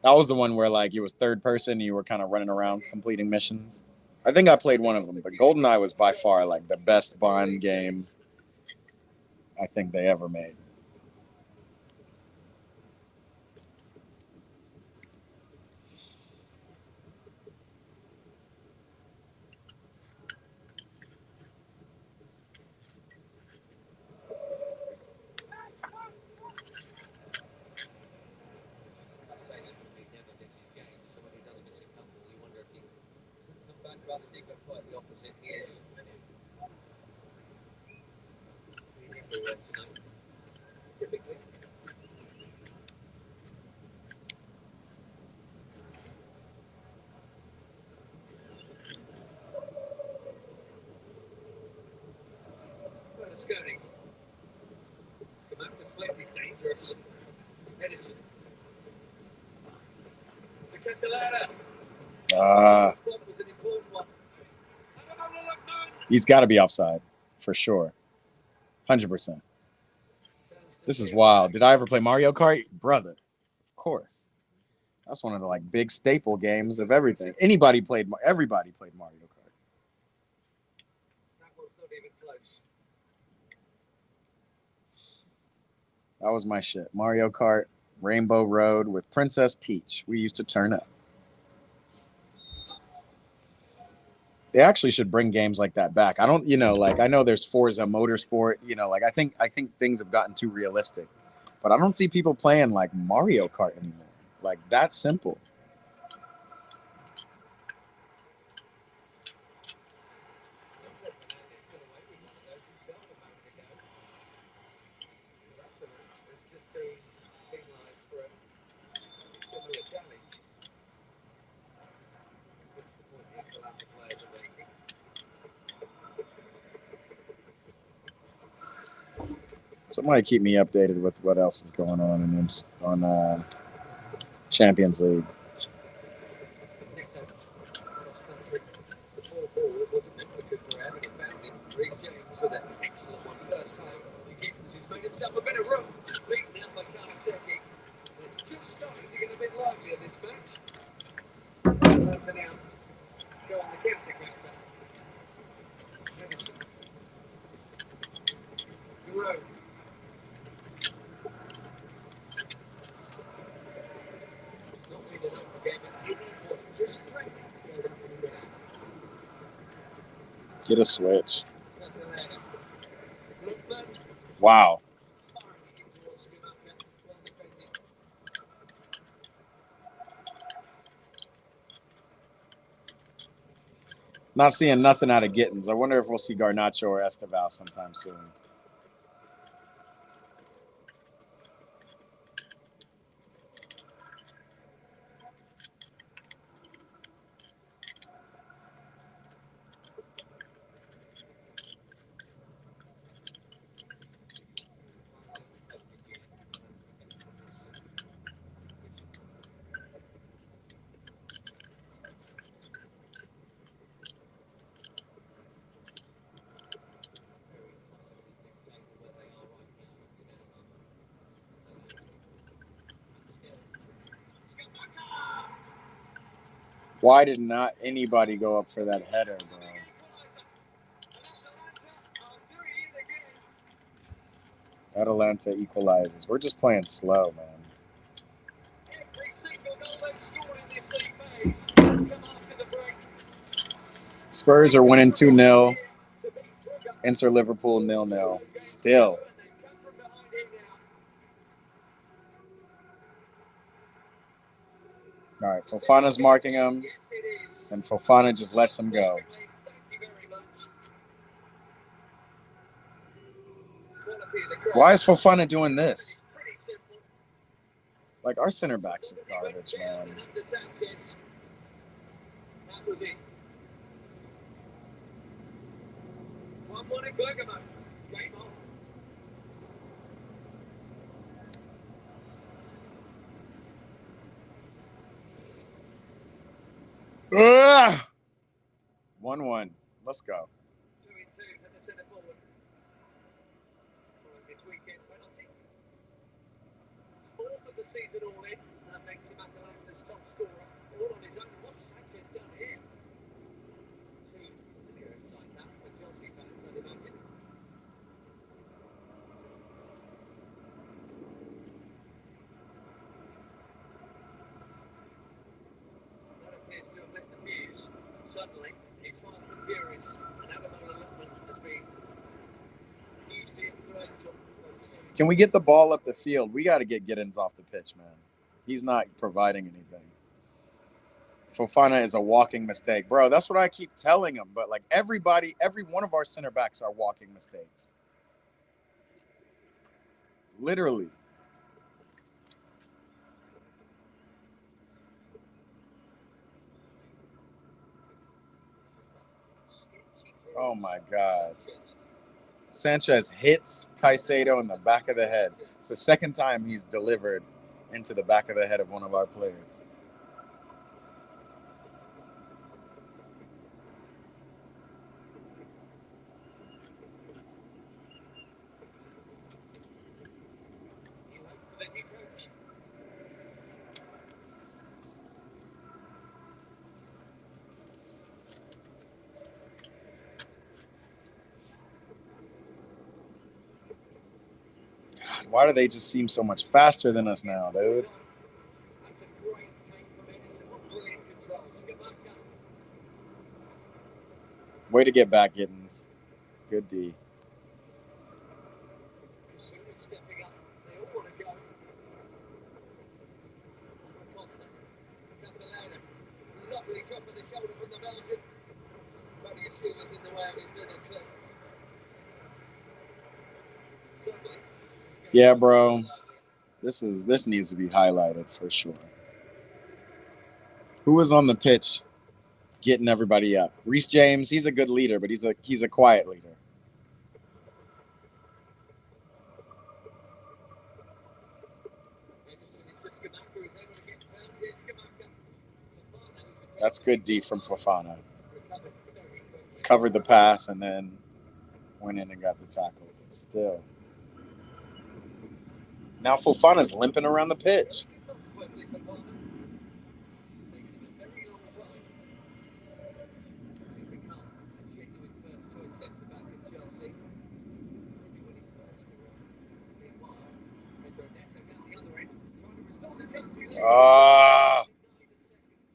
That was the one where like you was third person and you were kind of running around completing missions. I think I played one of them, but GoldenEye was by far like the best Bond game I think they ever made. Rusty, but quite the opposite. He is. Typically. It's going. Come out with slightly dangerous. Edison. The Catalana. He's got to be offside for sure. 100%. This is wild. Did I ever play Mario Kart? Brother, of course. That's one of the like big staple games of everything. Everybody played Mario Kart. That was not even close. That was my shit. Mario Kart, Rainbow Road with Princess Peach. We used to turn up. They actually should bring games like that back. I don't, like I know there's Forza Motorsport, like I think things have gotten too realistic. But I don't see people playing like Mario Kart anymore. Like that simple. Somebody keep me updated with what else is going on on Champions League. Get a switch. Wow. Not seeing nothing out of Gittins. I wonder if we'll see Garnacho or Esteval sometime soon. Why did not anybody go up for that header, bro? Atalanta equalizes. We're just playing slow, man. Spurs are winning 2-0. Inter Liverpool 0-0. Still. All right, Fofana's marking him, and Fofana just lets him go. Why is Fofana doing this? Like, our center backs are garbage, man. Ugh! 1-1. Let's go. Fourth of the season all in. That makes him Atalanta's top scorer. All on his own. What's Sanchez done here? Two clear inside that for Chelsea fans, I'd imagine. That appears to have lit the fuse. Suddenly, it's Fast and Furious. And Ademola Lookman has been hugely influential. Can we get the ball up the field? We got to get Giddens off the pitch, man. He's not providing anything. Fofana is a walking mistake. Bro, that's what I keep telling him. But, like, every one of our center backs are walking mistakes. Literally. Oh, my God. Sanchez hits Caicedo in the back of the head. It's the second time he's delivered into the back of the head of one of our players. God, why do they just seem so much faster than us now, dude? Way to get back, Gittins. Good D. Lovely drop of the shoulder from the Belgian. But his shoe was in the way of his little clip. Yeah, bro. This needs to be highlighted for sure. Who was on the pitch getting everybody up? Reece James, he's a good leader, but he's a quiet leader. That's good D from Fofana. Covered the pass and then went in and got the tackle. But still. Now Fofana's limping around the pitch.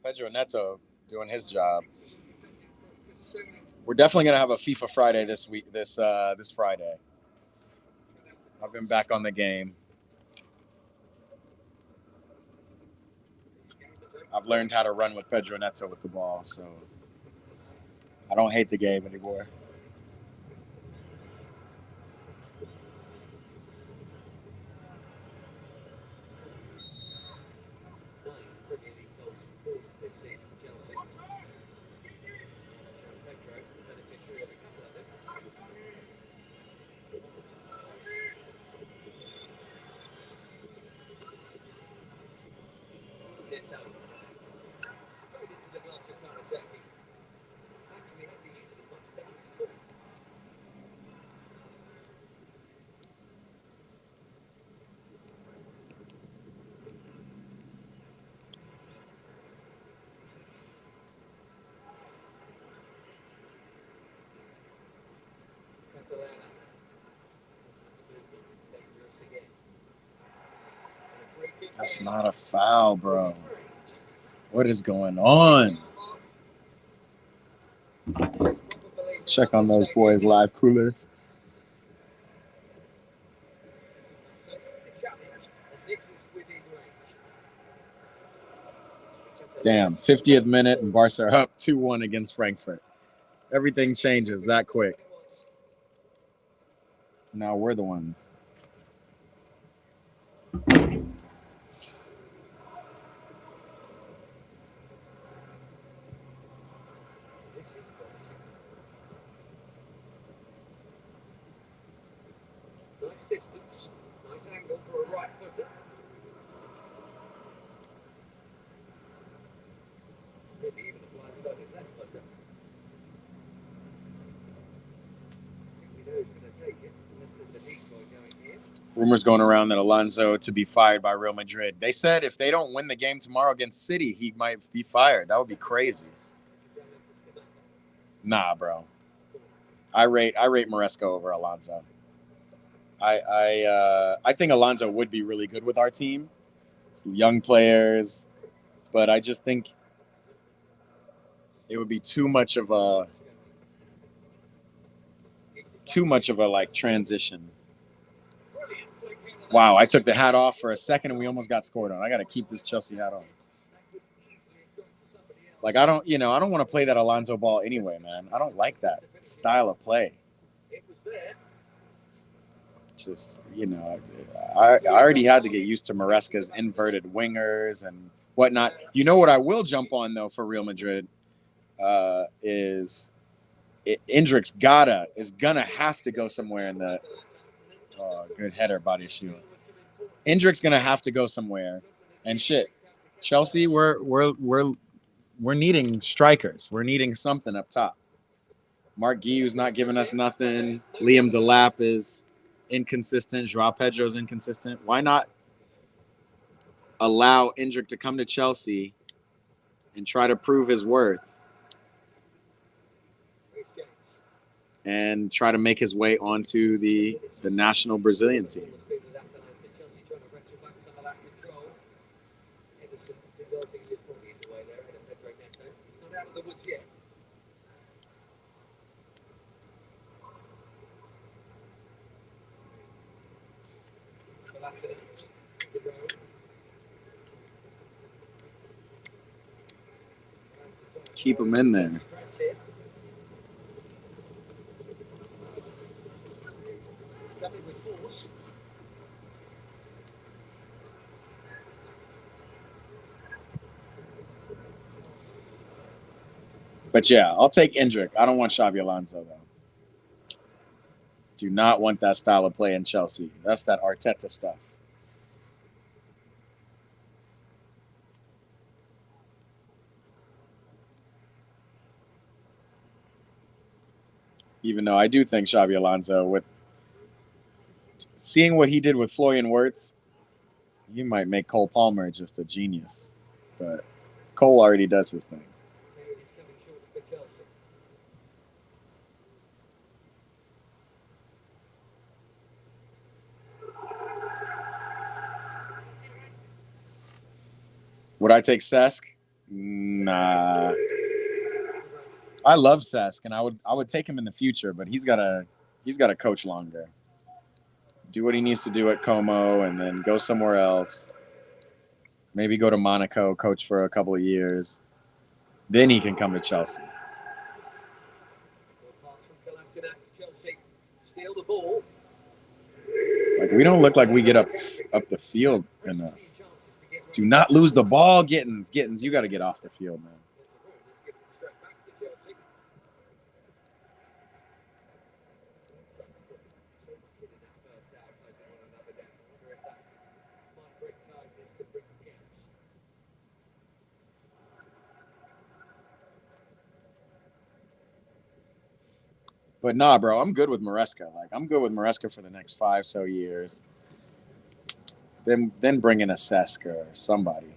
Pedro Neto doing his job. We're definitely gonna have a FIFA Friday this week. This Friday. I've been back on the game. I've learned how to run with Pedro Neto with the ball, so I don't hate the game anymore. That's not a foul, bro. What is going on? Check on those boys' live coolers. Damn, 50th minute and Barca are up 2-1 against Frankfurt. Everything changes that quick. Now we're the ones. Nice distance, nice angle for a right footer. Maybe even a blindsided left footer. I think we know who's going to take it, unless there's a decoy going here. Rumors going around that Alonso to be fired by Real Madrid. They said if they don't win the game tomorrow against City, he might be fired. That would be crazy. Nah, bro. I rate Maresca over Alonso. I think Alonso would be really good with our team. Some young players, but I just think it would be too much of a like transition. Wow, I took the hat off for a second and we almost got scored on. I got to keep this Chelsea hat on. Like I don't want to play that Alonso ball anyway, man. I don't like that style of play. Just, I already had to get used to Maresca's inverted wingers and whatnot. You know what I will jump on, though, for Real Madrid is Indrik's is going to have to go somewhere in the good header, body shield. Indrik's going to have to go somewhere. And shit, Chelsea, we're needing strikers. We're needing something up top. Mark Guiu's not giving us nothing. Liam Delap is inconsistent. Joao Pedro's inconsistent. Why not allow Indrik to come to Chelsea and try to prove his worth and try to make his way onto the national Brazilian team? Keep him in there. But yeah, I'll take Indrik. I don't want Xabi Alonso, though. Do not want that style of play in Chelsea. That's that Arteta stuff. Even though I do think Xabi Alonso, with seeing what he did with Florian Wirtz, he might make Cole Palmer just a genius. But Cole already does his thing. Would I take Cesc? Nah. I love Cesc, and I would take him in the future, but he's got to coach longer. do what he needs to do at Como, and then go somewhere else. Maybe go to Monaco, coach for a couple of years. Then he can come to Chelsea. Steal the ball. Like, we don't look like we get up the field enough. Do not lose the ball, Gittins. Gittins, you got to get off the field, man. But nah, bro, I'm good with Maresca. Like, I'm good with Maresca for the next 5 so years. Then bring in a Cesc or somebody.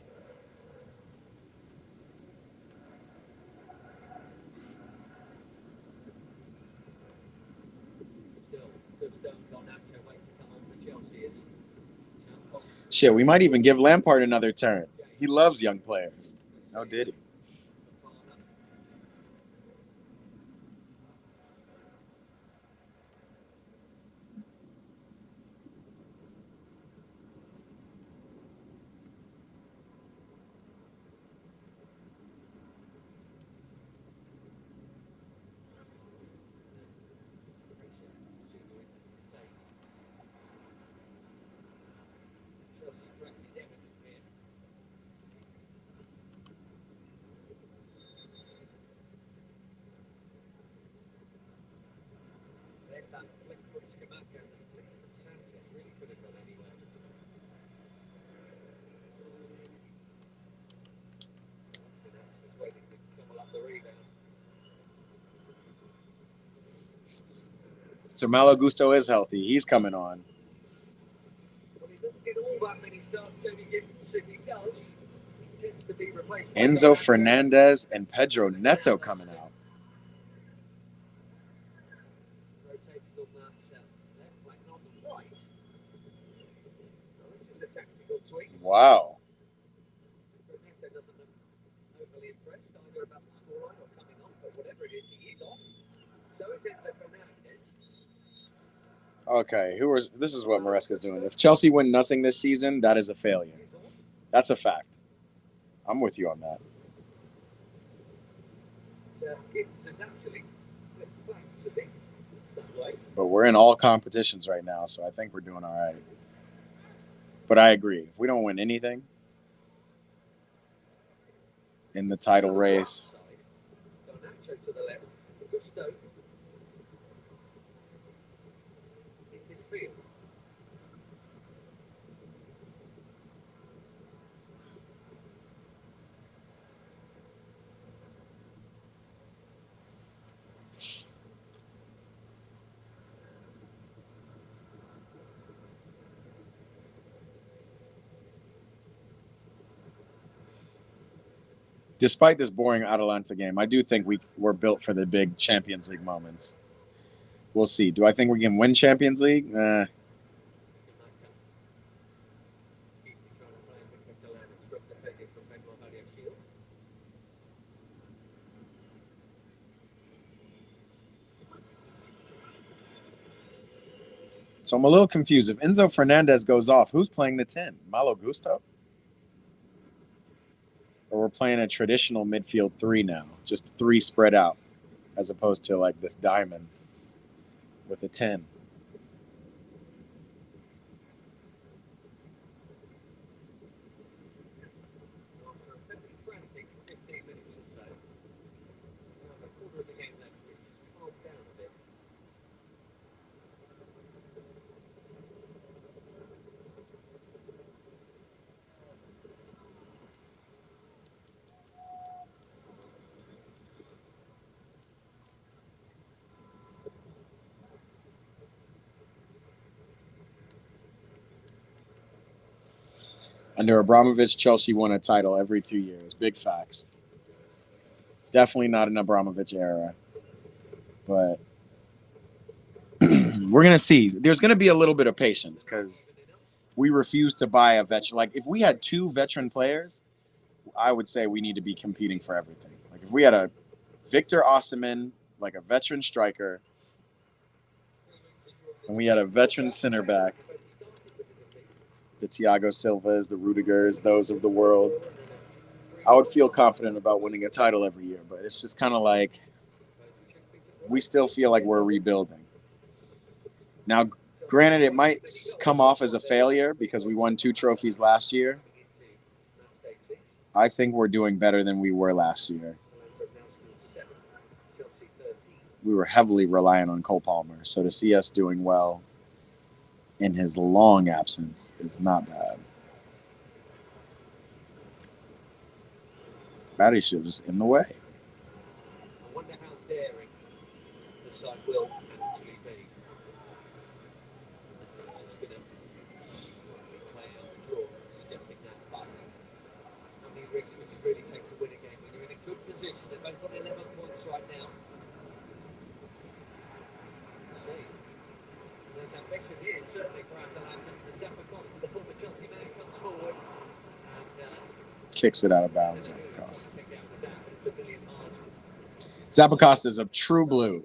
Shit, we might even give Lampard another turn. He loves young players. Oh, did he? So Malo Gusto is healthy. He's coming on. Enzo Fernandez and Pedro Neto coming out. Wow. Okay, this is what Maresca's doing. If Chelsea win nothing this season, that is a failure. That's a fact. I'm with you on that. But we're in all competitions right now, so I think we're doing all right. But I agree. If we don't win anything in the title race, despite this boring Atalanta game, I do think we're built for the big Champions League moments. We'll see. Do I think we can win Champions League? So I'm a little confused. If Enzo Fernandez goes off, who's playing the 10? Malo Gusto? Or we're playing a traditional midfield 3 now, just 3 spread out, as opposed to like this diamond with a 10. Under Abramovich, Chelsea won a title every 2 years. Big facts. Definitely not an Abramovich era. But we're going to see. There's going to be a little bit of patience because we refuse to buy a veteran. Like, if we had 2 veteran players, I would say we need to be competing for everything. Like, if we had a Victor Osimhen, like a veteran striker, And we had a veteran center back. The Thiago Silvas, the Rudigers, those of the world. I would feel confident about winning a title every year, but it's just kind of like we still feel like we're rebuilding. Now, granted, it might come off as a failure because we won 2 trophies last year. I think we're doing better than we were last year. We were heavily reliant on Cole Palmer, so to see us doing well in his long absence is not bad. Batty should just in the way. I wonder how daring the side will actually be. Just going to play out the draw, suggesting that. But how many risks would you really take to win a game when you're in a good position? They've both got 11 points right now. Let's see. There's ambition here, certainly for Atalanta. The Zappacosta, the former Chelsea man, comes forward and Kicks it out of bounds. Zappacosta is a true blue.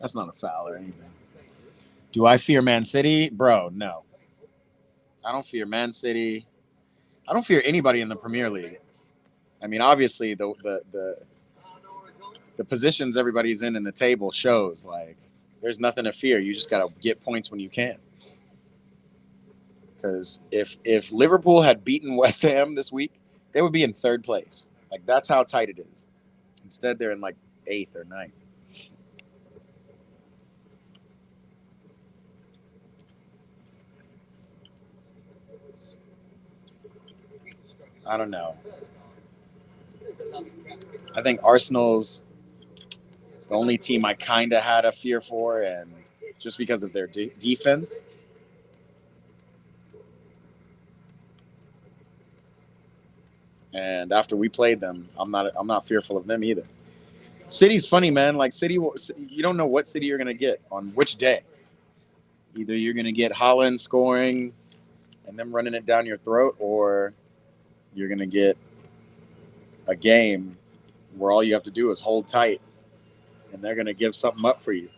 That's not a foul or anything. Do I fear Man City? Bro, no. I don't fear Man City. I don't fear anybody in the Premier League. I mean, obviously, the positions everybody's in the table shows, like, there's nothing to fear. You just got to get points when you can. Because if Liverpool had beaten West Ham this week, they would be in 3rd place. Like, that's how tight it is. Instead, they're in, like, 8th or 9th. I don't know. I think Arsenal's the only team I kind of had a fear for, and just because of their defense. And after we played them, I'm not fearful of them either. City's funny, man. Like City, you don't know what City you're gonna get on which day. Either you're gonna get Haaland scoring and them running it down your throat, or you're gonna get a game where all you have to do is hold tight, and they're gonna give something up for you.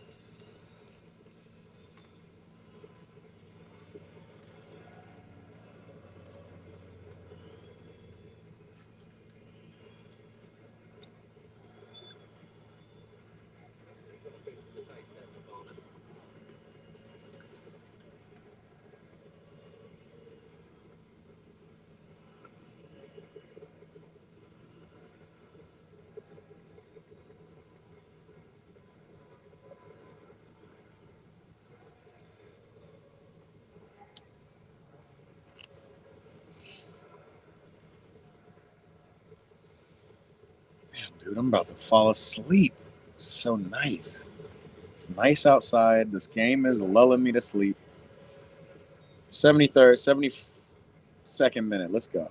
Dude, I'm about to fall asleep. So nice. It's nice outside. This game is lulling me to sleep. 73rd, 72nd minute. Let's go.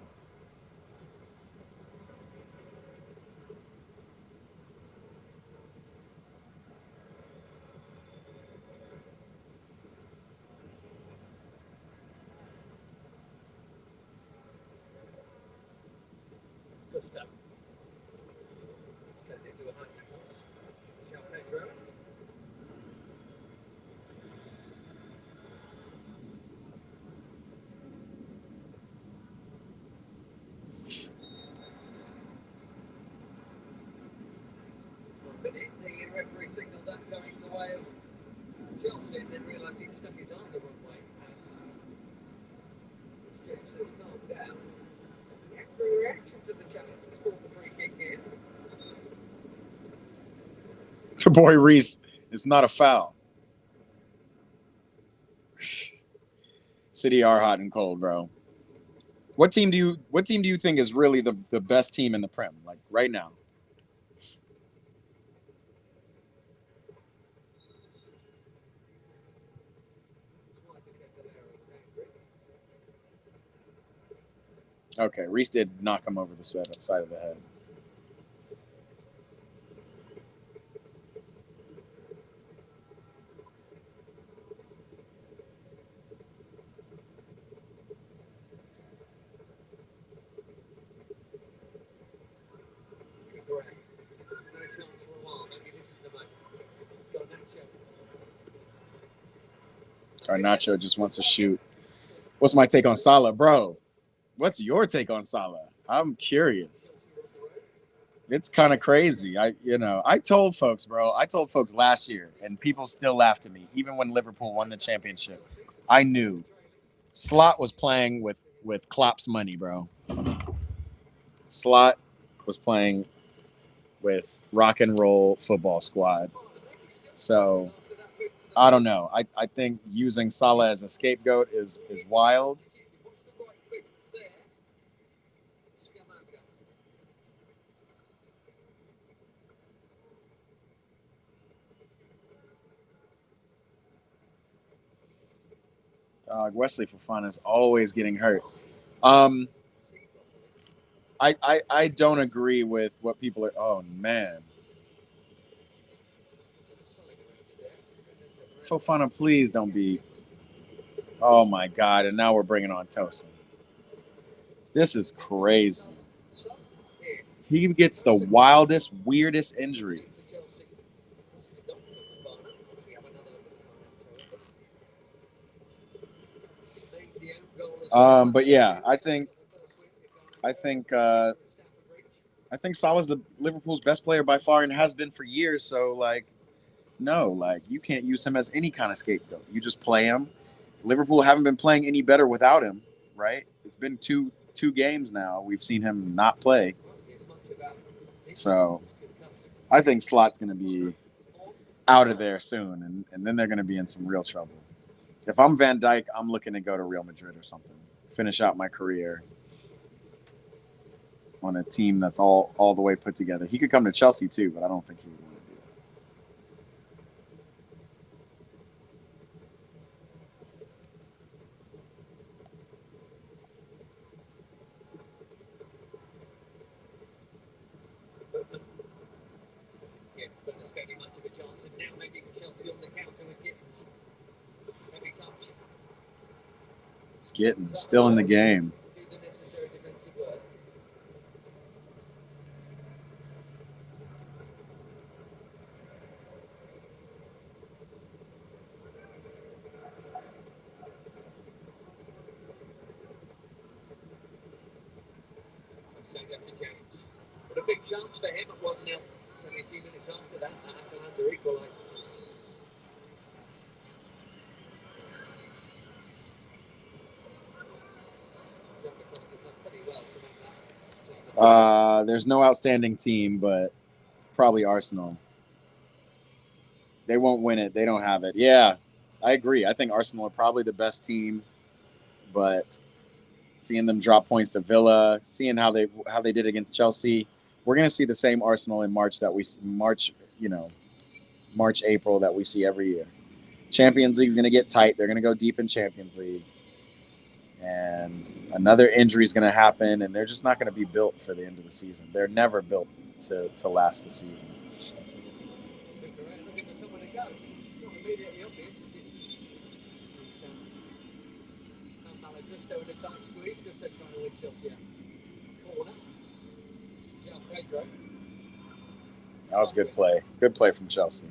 The referee signalled that going the way of Chelsea, and then realised he'd stuck his arm the wrong way. James says calm down. The reaction to the challenge was called the free kick in. The boy Reese, it's not a foul. City are hot and cold, bro. What team do you think is really the best team in the Prem, like right now? Okay, Reese did knock him over the side of the head. Correct. No chance for a while. Maybe this is the moment. Garnacho just wants to shoot. What's my take on Salah, bro? What's your take on Salah? I'm curious. It's kind of crazy. I told folks, bro. I told folks last year, and people still laughed at me, even when Liverpool won the championship. I knew Slot was playing with Klopp's money, bro. Slot was playing with rock and roll football squad. So I don't know. I think using Salah as a scapegoat is wild. Wesley Fofana is always getting hurt. I don't agree with what people are. Oh man, Fofana, please don't be. Oh my God! And now we're bringing on Tosin. This is crazy. He gets the wildest, weirdest injuries. But yeah, I think Salah's the Liverpool's best player by far and has been for years. So no, you can't use him as any kind of scapegoat. You just play him. Liverpool haven't been playing any better without him, right? It's been two games now. We've seen him not play. So I think Slot's going to be out of there soon, and then they're going to be in some real trouble. If I'm Van Dijk, I'm looking to go to Real Madrid or something. Finish out my career on a team that's all the way put together. He could come to Chelsea too, but I don't think he would want to do that. Getting still in the game. But a big chance for him at 1-0. Only a few minutes after that, Atalanta equalised. There's no outstanding team, but probably Arsenal. They won't win it. They don't have it. Yeah, I agree. I think Arsenal are probably the best team, but seeing them drop points to Villa, seeing how they did against Chelsea, we're going to see the same Arsenal in March March, April that we see every year. Champions League is going to get tight. They're going to go deep in Champions League. And another injury is going to happen, and they're just not going to be built for the end of the season. They're never built to last the season. That was good play. Good play from Chelsea.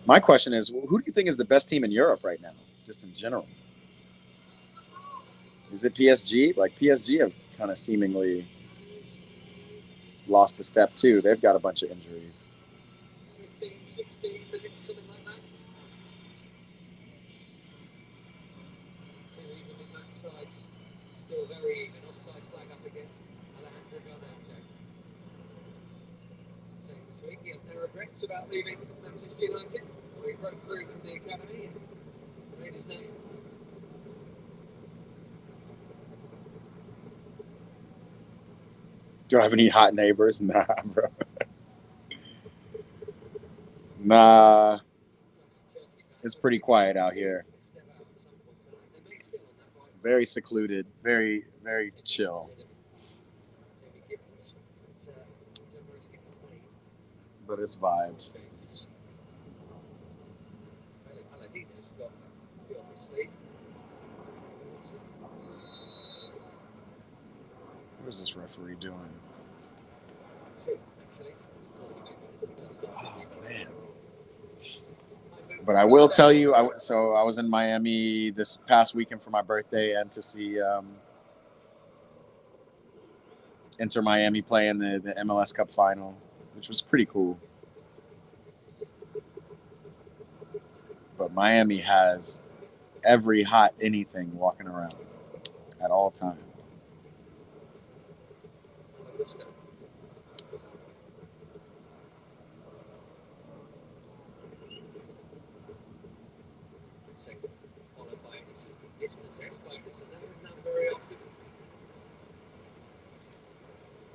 My question is, who do you think is the best team in Europe right now, just in general? Is it PSG? Like, PSG have kind of seemingly lost a step, too. They've got a bunch of injuries. 15, 16 minutes, something like that. Still evenly matched sides. Still very even. Offside flag up against Atalanta Garnacho. Saying this week he has no regrets about leaving Manchester United. He broke through from the academy and made his name. Do I have any hot neighbors? Nah, bro. Nah. It's pretty quiet out here. Very secluded. Very, very chill. But it's vibes. What is this referee doing? Oh, man. But I will tell you, so I was in Miami this past weekend for my birthday and to see Inter Miami play in the MLS Cup final, which was pretty cool. But Miami has every hot anything walking around at all times.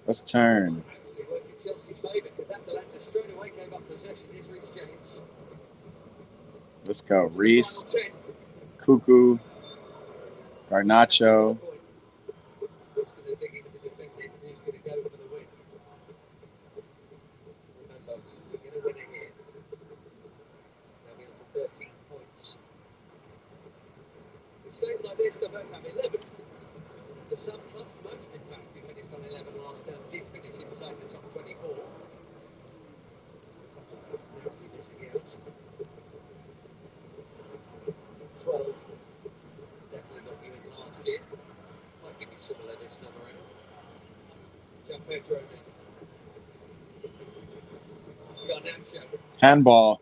Let's turn. Let's go. Reese, Cuckoo, Garnacho. Handball.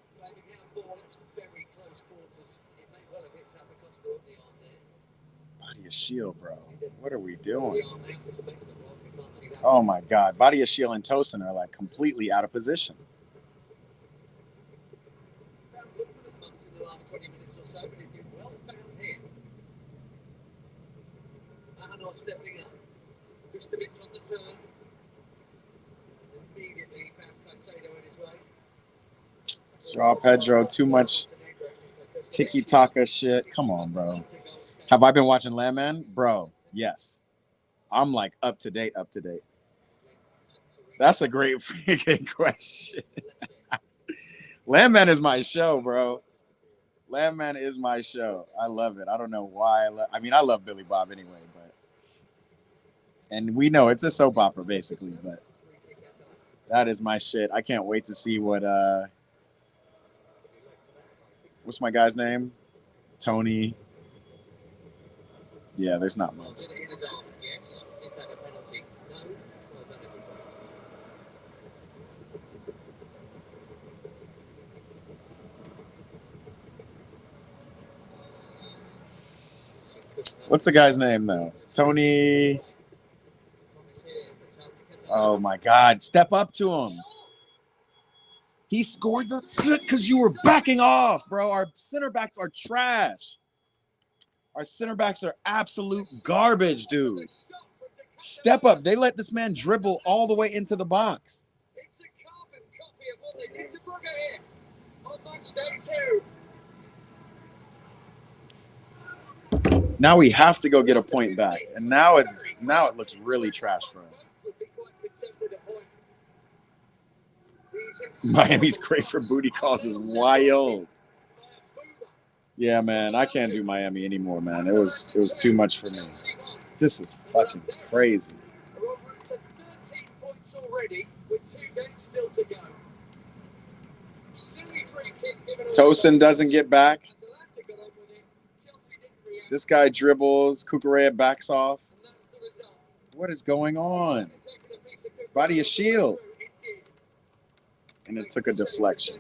Body of Shield, bro. What are we doing? Oh my God. Body of Shield and Tosin are like completely out of position. Joao Pedro, too much tiki-taka shit. Come on, bro. Have I been watching Landman? Bro, yes. I'm like up to date. That's a great freaking question. Landman is my show, bro. Landman is my show. I love it. I don't know why. I mean, I love Billy Bob anyway, but and we know it's a soap opera basically, but that is my shit. I can't wait to see what's my guy's name? Tony. Yeah, there's not much. What's the guy's name though? Tony. Oh my God! Step up to him. He scored the because you were backing off, bro. Our center backs are trash. Our center backs are absolute garbage, dude. Step up. They let this man dribble all the way into the box. Now we have to go get a point back, and now it looks really trash for us. Miami's great for booty calls is wild. Yeah, man, I can't do Miami anymore, man. It was too much for me. This is fucking crazy. Tosin doesn't get back. This guy dribbles. Cucurella backs off. What is going on? Body of Shield. And it took a deflection.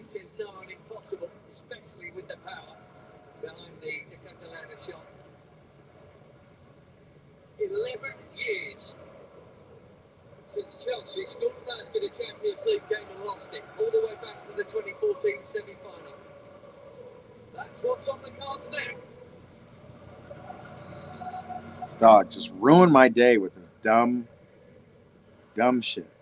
11 years since Chelsea scored first in a Champions League game and lost it, all the way back to the 2014 semi-final. That's what's on the cards now. Dog, just ruined my day with this dumb shit.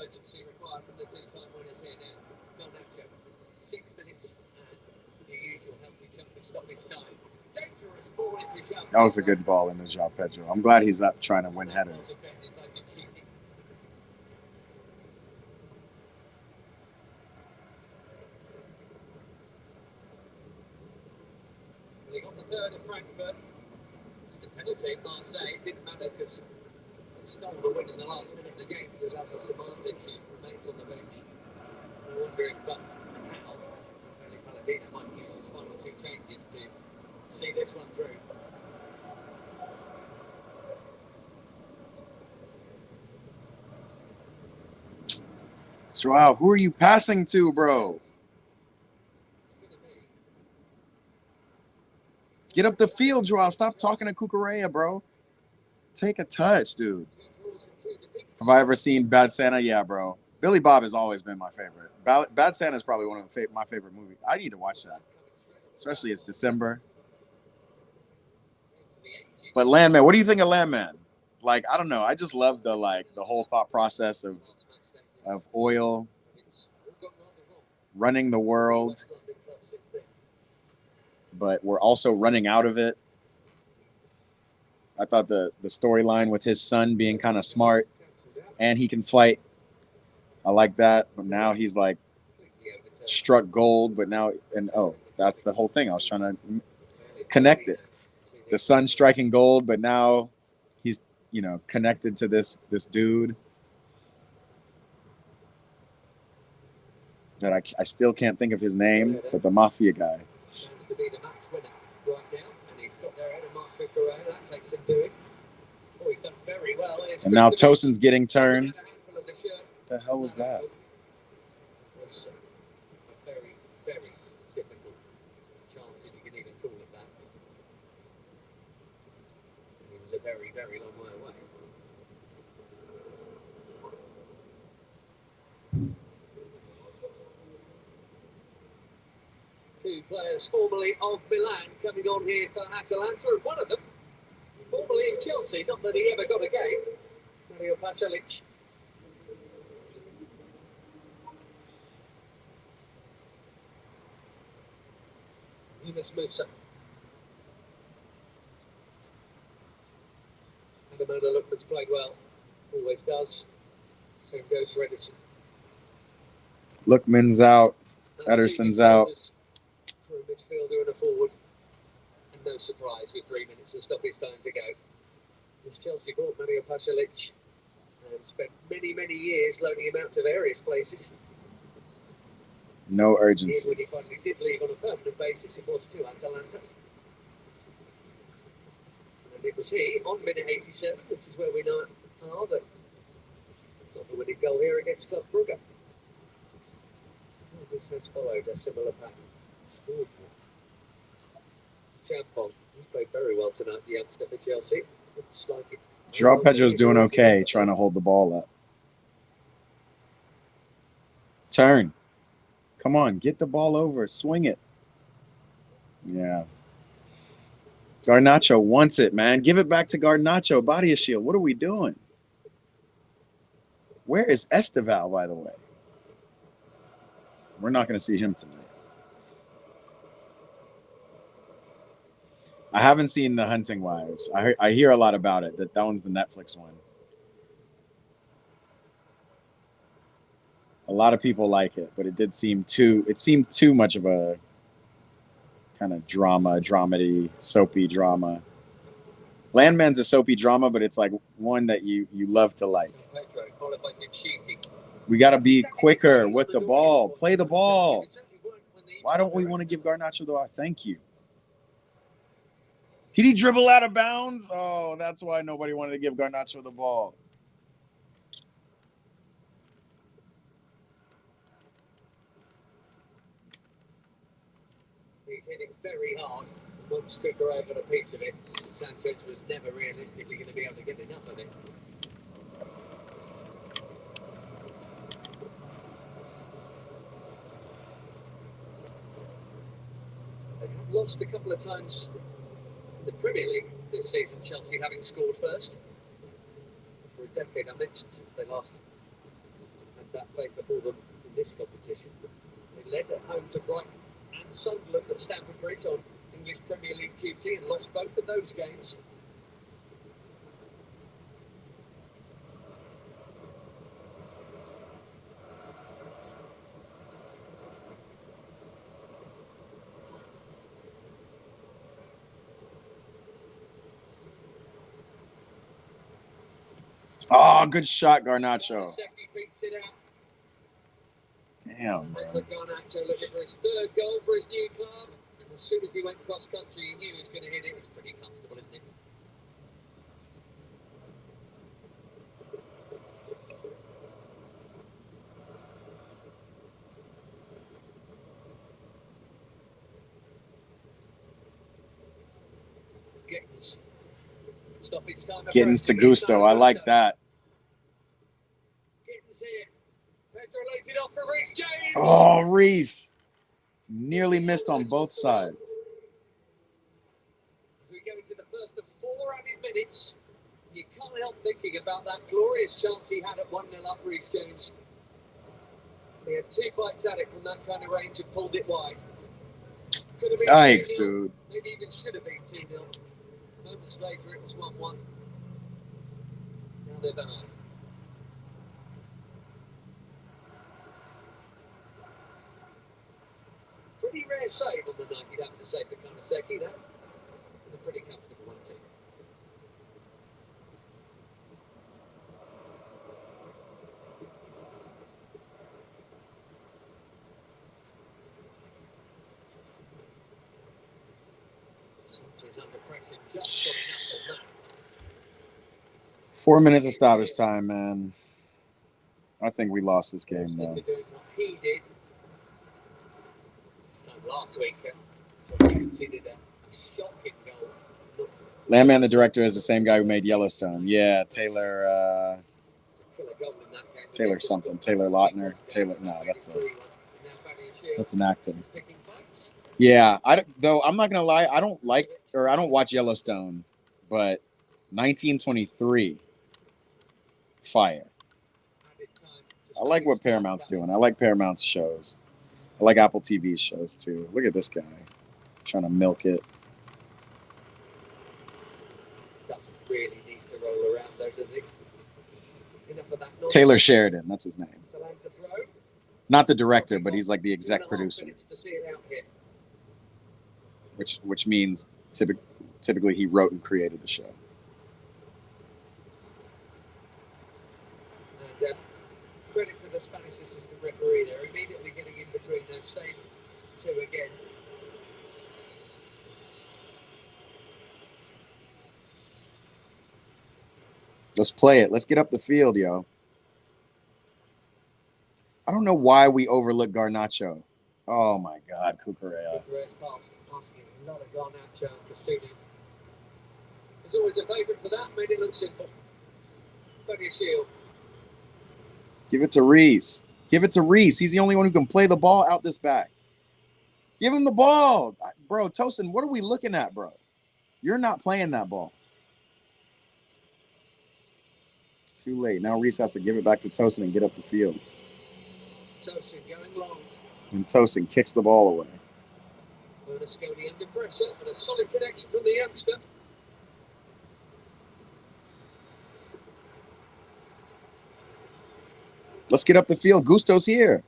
urgency required from the two-time winners here now. Garnacho, 6 minutes and the usual healthy chunk of stoppage time. Dangerous ball into João. That was a good ball into João Pedro. I'm glad he's up trying to win headers. He got the third at Frankfurt. It's the penalty at Marseille. It didn't matter because they stole the win in the last minute of the game because Lazar Samardzic remains on the bench. We're wondering how Palladino might use his final two changes to see this one through. Joao, who are you passing to, bro? Get up the field, Joao. Stop talking to Cucurella, bro. Take a touch, dude. Have I ever seen Bad Santa? Yeah, bro. Billy Bob has always been my favorite. Bad Santa is probably one of my favorite movies. I need to watch that, especially it's December. But Landman, what do you think of Landman? Like, I don't know. I just love the whole thought process of oil running the world, but we're also running out of it. I thought the storyline with his son being kind of smart and he can fight. I like that. But now he's like struck gold, but now, that's the whole thing. I was trying to connect it. The son striking gold, but now he's, connected to this dude that I still can't think of his name, but the mafia guy. And now Tosin's getting turned. What the hell was that? A very, very difficult chance, if you can even call it that. It was a very, very long way away. Two players formerly of Milan coming on here for Atalanta, and one of them formerly of Chelsea. Not that he ever got a game. Mario Pasalic. Yunus Musa. Adamona Lookman's played well. Always does. Same goes for Edison. Lookman's out. Ederson's out. For a midfielder and a forward. And no surprise with 3 minutes of stoppage time to go. This Chelsea bought Mario Pasalic and spent many, many years loaning him out to various places. No urgency. When he finally did leave on a permanent basis, it was to Atalanta. And it was he, on minute 87, which is where we know that got the winning goal here against Club Brugge. This has followed a similar pattern. Champon, he's played very well tonight, the youngster for Chelsea. Looks like it. João Pedro's doing okay, trying to hold the ball up. Turn. Come on, get the ball over. Swing it. Yeah. Garnacho wants it, man. Give it back to Garnacho. Body shield. What are we doing? Where is Esteval, by the way? We're not going to see him tonight. I haven't seen The Hunting Wives. I hear a lot about it. That one's the Netflix one. A lot of people like it, but it seemed too much of a kind of dramedy, soapy drama. Landman's a soapy drama, but it's like one that you love to like. We got to be quicker with the ball. Play the ball. Why don't we want to give Garnacho the thank you? Did he dribble out of bounds? Oh, that's why nobody wanted to give Garnacho the ball. He's hitting very hard. Once Cucurella got a piece of it, Sanchez was never realistically going to be able to get enough of it. They have lost a couple of times in the Premier League this season, Chelsea having scored first. For a decade, I mentioned since they last that played before them in this competition. They led at home to Brighton and Sunderland at Stamford Bridge on English Premier League duty and lost both of those games. Oh, good shot, Garnacho. Second beats it out. Damn, bro. Garnacho looking for his third goal for his new club. And as soon as he went cross country, he knew he was going to hit it. It's pretty comfortable, isn't it? Gittins. Stoppage time. Gittins to Gusto. I like that. Gittins here. Pedro lays it off for Reece James. Oh, Reece. Nearly missed on both sides. As we go into the first of 4 added minutes, you can't help thinking about that glorious chance he had at 1-0 up Reece James. He had 2 bites at it from that kind of range and pulled it wide. Could have been Yikes, 2-0. dude. Maybe even should have been 2-0. Moments later, it was 1-1. Now they're behind. Pretty rare save on the night, you'd have to say, for Kanaseki, that. And a pretty comfortable one, too. Sanchez under pressure, just got enough on that. 4 minutes of stoppage time, man. I think we lost this game, Instead though. of doing what he did this time last week, so he conceded a shocking goal. Landman, the director, is the same guy who made Yellowstone. Yeah, Taylor. Killer goal in that game. Taylor something. Taylor Lautner. Taylor. No, that's an actor. Picking fights. Yeah, I'm not gonna lie. I don't watch Yellowstone, but 1923, fire. I like what Paramount's doing. I like Paramount's shows. I like Apple TV shows too. Look at this guy trying to milk it. Doesn't really need to roll around though, does he? Enough of that noise. Taylor Sheridan, that's his name. Atalanta throw. Not the director, but he's like the exec 2.5 producer, minutes to see it out here. which means typically he wrote and created the show. And credit to the Spanish assistant referee. They're immediately getting in between those same 2 again. Let's play it. Let's get up the field, yo. I don't know why we overlook Garnacho. Oh my God, Cucurella. Cucurella's asking a lot of Garnacho and Cassini. There's always a favourite for that. Made it look simple. Plenty of shield. Give it to Reece. Give it to Reece. He's the only one who can play the ball out this back. Give him the ball. Bro, Tosin, what are we looking at, bro? You're not playing that ball. Too late. Now Reece has to give it back to Tosin and get up the field. Tosin going long. And Tosin kicks the ball away. Bernasconi under pressure and a solid connection from the youngster. Let's get up the field. Gusto's here.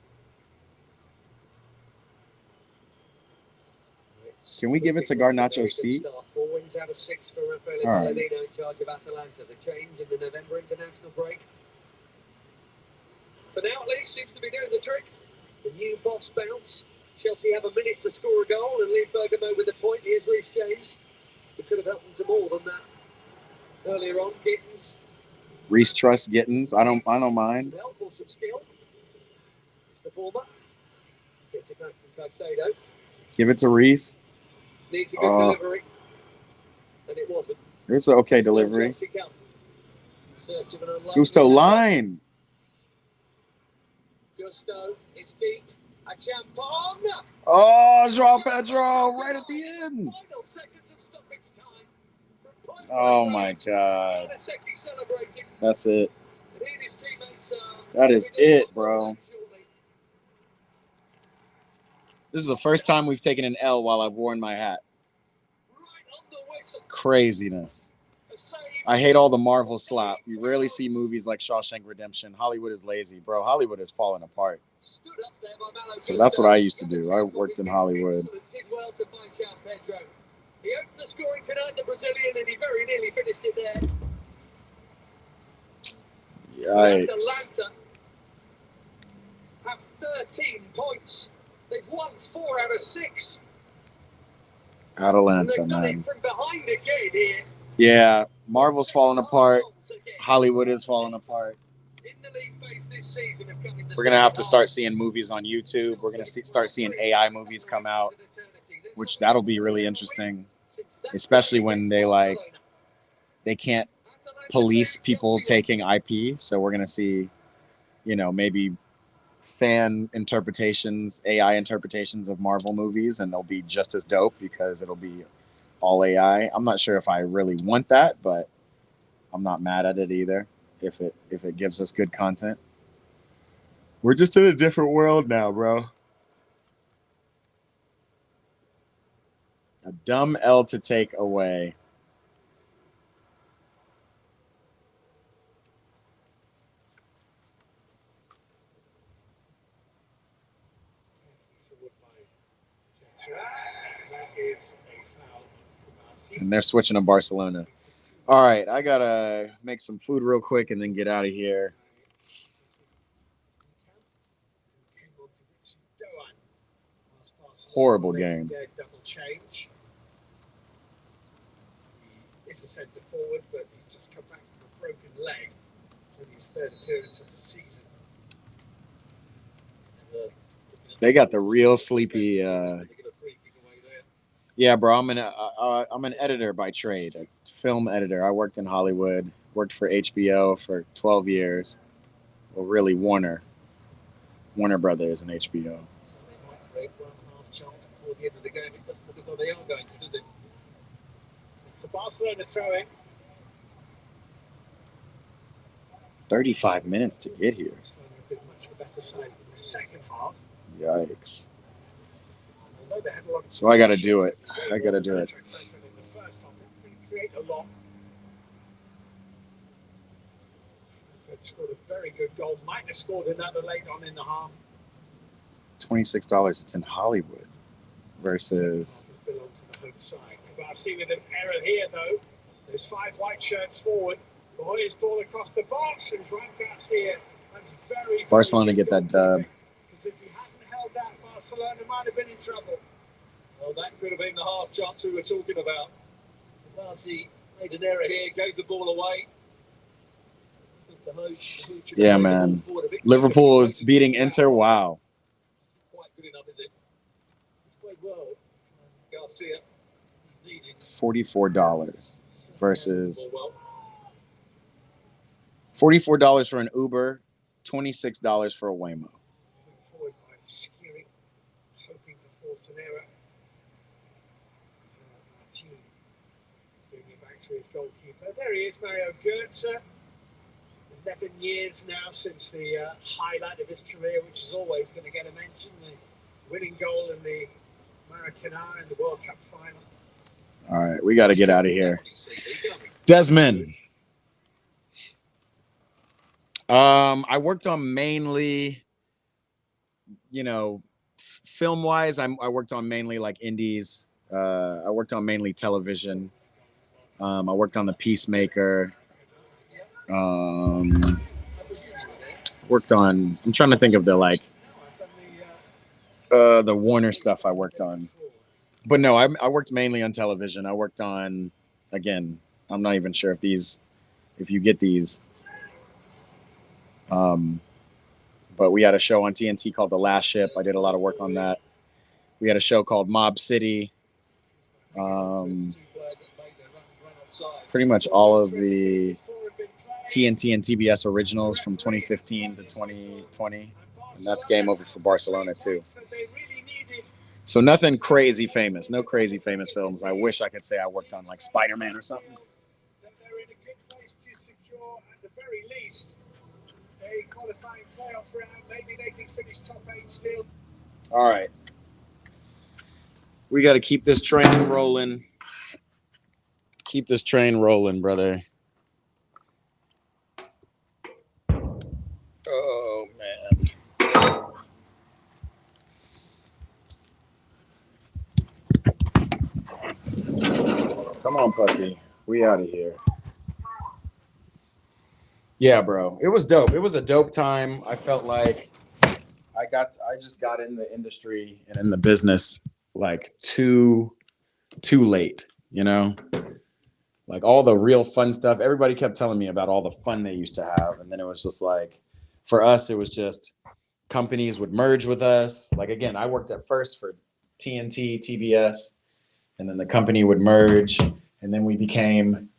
Can we give it to Garnacho's feet? 4 wins out of 6 for Rafael All right. Palladino in charge of Atalanta. The change in the November international break. For now, at least, seems to be doing the trick. The new boss bounce. Chelsea have a minute to score a goal and leave Bergamo with a point. Here's Reece James. Who could have helped them to more than that earlier on. Gittins. Reece trusts Gittins. I don't mind. Some help or some skill. It's the former. Gets it back from Caicedo. Give it to Reece. Needs a good delivery. And it wasn't. It's an okay delivery. Chelsea come. Search of an unlikely Gusto man. line. Gusto, it's deep. A Champon. Oh, Joao Pedro right at the end. Final seconds of stoppage time. Oh my God. Kanaseki celebrating. That's it. And he and his teammates are That is it, bro. This is the first time we've taken an L while I've worn my hat. Craziness. I hate all the Marvel slop. You rarely see movies like Shawshank Redemption. Hollywood is lazy. Bro, Hollywood is falling apart. So that's what I used to do. I worked in Hollywood. He opened the scoring tonight, the Brazilian, and he very nearly finished it there. Yikes. Atalanta have 13 points. They've won 4 out of 6. Atalanta, And they've done man. it from behind again here. Yeah, Marvel's falling apart. Hollywood is falling apart. In the league phase this season have come in the We're going to have to start seeing movies on YouTube. We're going to start seeing AI movies come out, which that'll be really interesting, especially when they can't police people taking IP. So we're going to see, maybe fan interpretations, AI interpretations of Marvel movies, and they'll be just as dope because it'll be all AI. I'm not sure if I really want that, but I'm not mad at it either if it gives us good content. We're just in a different world now, bro. A dumb L to take away. And they're switching to Barcelona. All right, I got to make some food real quick and then get out of here. Horrible game. Double change. He's a centre forward, but he's just come back from a broken leg in his third appearance of the season. They got the real sleepy. Yeah, bro. I'm an editor by trade, a film editor. I worked in Hollywood. Worked for HBO for 12 years. Well, really Warner Brothers and HBO. The end of the game, it doesn't look as though they are going to, does it? It's a Barcelona throw-in. 35 minutes to get here. Much the better side in the second half. Yikes. So I got to do it. I got to do it. Create a lot. Scored a very good goal. Might have scored another late on in the half. $26. It's in Hollywood. Versus. Belongs to the home side. Kabasi with an error here, though. There's 5 white shirts forward. Boy's ball across the box, and Rankat's here. That's very Barcelona get that dub. Because if he hadn't held that, Barcelona might have been in trouble. Well, that could have been the half chance we were talking about. Kabasi made an error here, gave the ball away. Yeah, man. Liverpool is beating Inter. Wow. Quite good enough, is it? Played well. Garcia needed $44 versus $44 for an Uber, $26 for a Waymo. Forward by Skiri, hoping to force an error. Bringing it back to his goalkeeper. There he is, Mario Götze. 11 years now since the highlight of his career, which is always going to get a mention, the winning goal in the Maracanã in the World Cup final. All right, we got to get out of here. Desmond. I worked on mainly, film-wise, I worked on mainly like indies. I worked on mainly television. I worked on The Peacemaker. Worked on. I'm trying to think of the Warner stuff I worked on, but no, I worked mainly on television. I worked on, again, I'm not even sure if you get these. But we had a show on TNT called The Last Ship. I did a lot of work on that. We had a show called Mob City. Pretty much all of the TNT and TBS originals from 2015 to 2020. And that's game over for Barcelona too. So nothing crazy famous. No crazy famous films. I wish I could say I worked on like Spider-Man or something. They're in a good place to secure, at the very least, A qualifying playoff round. Maybe they can finish top 8 still. All right. We got to keep this train rolling. Keep this train rolling, brother. Oh, man. Come on, puppy. We out of here. Yeah, bro. It was dope. It was a dope time. I felt like I just got in the industry and in the business like too late, you know? Like all the real fun stuff. Everybody kept telling me about all the fun they used to have. And then it was just like, for us, it was just companies would merge with us. Like, again, I worked at first for TNT, TBS, and then the company would merge. And then we became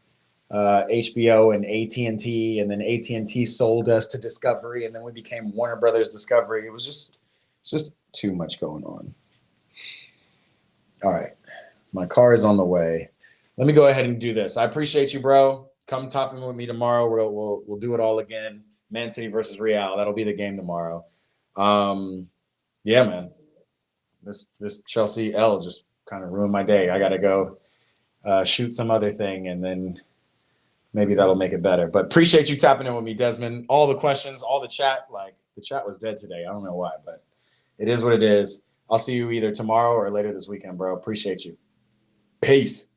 HBO and AT&T, and then AT&T sold us to Discovery, and then we became Warner Brothers Discovery. It's just too much going on. All right. My car is on the way. Let me go ahead and do this. I appreciate you, bro. Come top in with me tomorrow. We'll do it all again. Man City versus Real. That'll be the game tomorrow. Yeah, man. This Chelsea L just kind of ruined my day. I got to go shoot some other thing, and then maybe that'll make it better. But appreciate you tapping in with me, Desmond. All the questions, all the chat. Like, the chat was dead today. I don't know why, but it is what it is. I'll see you either tomorrow or later this weekend, bro. Appreciate you. Peace.